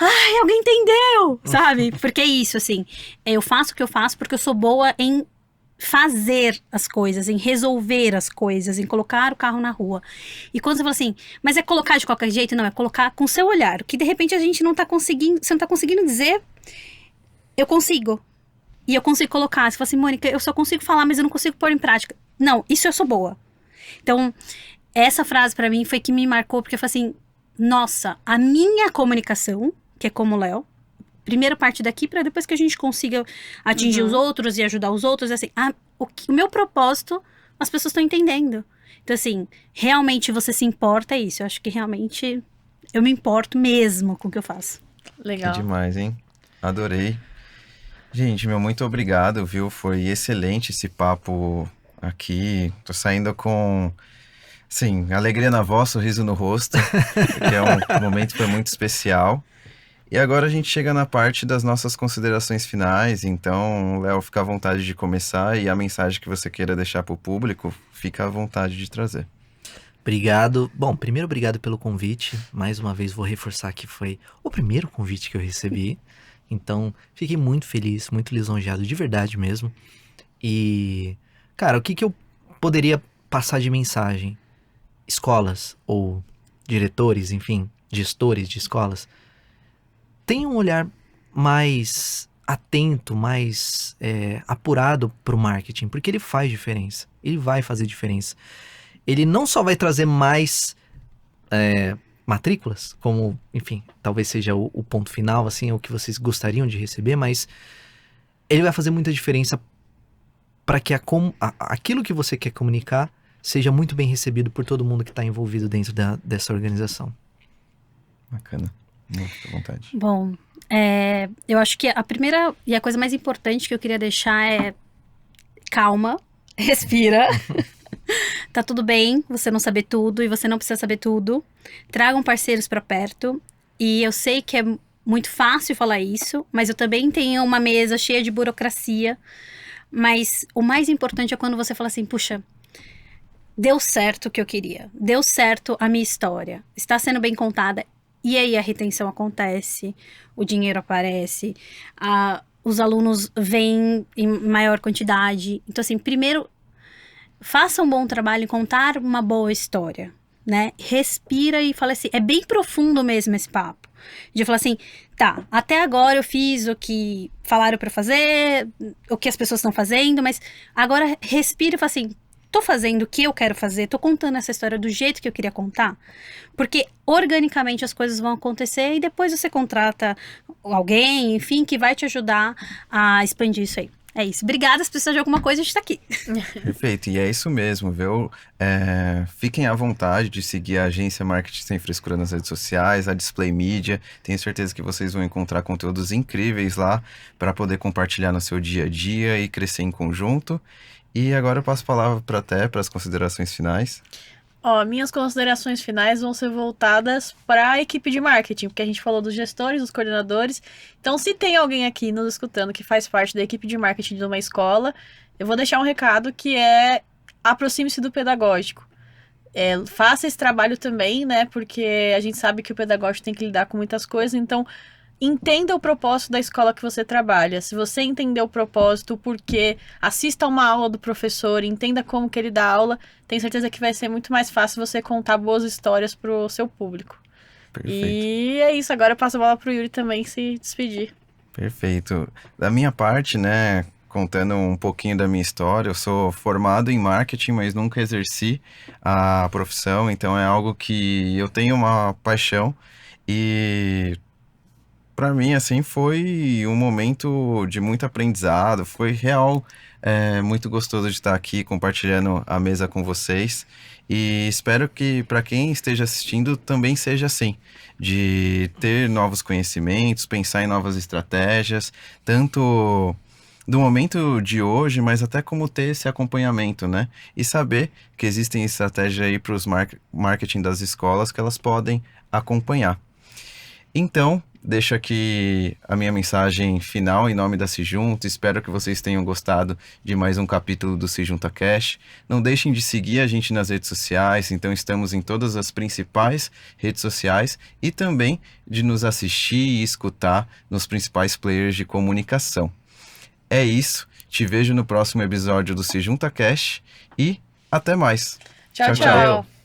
ai, alguém entendeu, sabe? Porque é isso, assim, eu faço o que eu faço porque eu sou boa em fazer as coisas, em resolver as coisas, em colocar o carro na rua. E quando você fala assim, mas é colocar de qualquer jeito? Não, é colocar com seu olhar, que de repente a gente não tá conseguindo, você não tá conseguindo dizer, eu consigo. E eu consigo colocar. Você fala assim, Mônica, eu só consigo falar, mas eu não consigo pôr em prática. Não, isso eu sou boa. Então, essa frase pra mim foi que me marcou, porque eu falei assim, nossa, a minha comunicação, que é como o Léo, primeiro parte daqui para depois que a gente consiga atingir os outros e ajudar os outros, assim, o meu propósito, as pessoas estão entendendo. Então, assim, realmente você se importa, é isso. Eu acho que realmente eu me importo mesmo com o que eu faço. Legal. Que demais, hein? Adorei. Gente, muito obrigado, viu? Foi excelente esse papo aqui. Tô saindo com, sim, alegria na voz, sorriso no rosto, porque é um momento que foi muito especial. E agora a gente chega na parte das nossas considerações finais, então, Léo, fica à vontade de começar e a mensagem que você queira deixar para o público, fica à vontade de trazer. Obrigado. Bom, primeiro, obrigado pelo convite. Mais uma vez, vou reforçar que foi o primeiro convite que eu recebi. Então, fiquei muito feliz, muito lisonjeado, de verdade mesmo. E, cara, o que eu poderia passar de mensagem? Escolas ou diretores, enfim, gestores de escolas, tenham um olhar mais atento, mais apurado para o marketing, porque ele faz diferença. Ele vai fazer diferença. Ele não só vai trazer mais matrículas, como, enfim, talvez seja o ponto final, assim, o que vocês gostariam de receber, mas ele vai fazer muita diferença para que aquilo que você quer comunicar seja muito bem recebido por todo mundo que está envolvido dentro dessa organização. Bacana. Fica à vontade. Bom, eu acho que a primeira e a coisa mais importante que eu queria deixar é calma, respira. Tá tudo bem você não saber tudo e você não precisa saber tudo. Tragam parceiros pra perto. E eu sei que é muito fácil falar isso, mas eu também tenho uma mesa cheia de burocracia. Mas o mais importante é quando você fala assim, puxa, deu certo o que eu queria. Deu certo a minha história. Está sendo bem contada. E aí a retenção acontece, o dinheiro aparece, os alunos vêm em maior quantidade. Então, assim, primeiro, faça um bom trabalho em contar uma boa história, né? Respira e fala assim, é bem profundo mesmo esse papo. De falar assim, tá, até agora eu fiz o que falaram pra fazer, o que as pessoas estão fazendo, mas agora respira e fala assim, tô fazendo o que eu quero fazer, tô contando essa história do jeito que eu queria contar, porque organicamente as coisas vão acontecer e depois você contrata alguém, enfim, que vai te ajudar a expandir isso aí. É isso. Obrigada, se precisar de alguma coisa, a gente tá aqui. Perfeito, e é isso mesmo, viu? Fiquem à vontade de seguir a agência Marketing Sem Frescura nas redes sociais, a Display Media. Tenho certeza que vocês vão encontrar conteúdos incríveis lá para poder compartilhar no seu dia a dia e crescer em conjunto. E agora eu passo a palavra para as considerações finais. Minhas considerações finais vão ser voltadas para a equipe de marketing, porque a gente falou dos gestores, dos coordenadores. Então, se tem alguém aqui nos escutando que faz parte da equipe de marketing de uma escola, eu vou deixar um recado que é aproxime-se do pedagógico. Faça esse trabalho também, né? Porque a gente sabe que o pedagógico tem que lidar com muitas coisas, então entenda o propósito da escola que você trabalha. Se você entender o propósito, o porquê, assista uma aula do professor, entenda como que ele dá aula, tenho certeza que vai ser muito mais fácil você contar boas histórias pro seu público. Perfeito. E é isso, agora eu passo a bola pro Yuri também se despedir. Perfeito. Da minha parte, né, contando um pouquinho da minha história, eu sou formado em marketing, mas nunca exerci a profissão, então é algo que eu tenho uma paixão e para mim, assim, foi um momento de muito aprendizado, foi real, muito gostoso de estar aqui compartilhando a mesa com vocês e espero que para quem esteja assistindo também seja assim, de ter novos conhecimentos, pensar em novas estratégias, tanto do momento de hoje, mas até como ter esse acompanhamento, né? E saber que existem estratégias aí para os marketing das escolas que elas podem acompanhar. Então, deixo aqui a minha mensagem final em nome da Se Junta. Espero que vocês tenham gostado de mais um capítulo do Se Junta Cash. Não deixem de seguir a gente nas redes sociais. Então, estamos em todas as principais redes sociais e também de nos assistir e escutar nos principais players de comunicação. É isso. Te vejo no próximo episódio do Se Junta Cash e até mais. Tchau, tchau.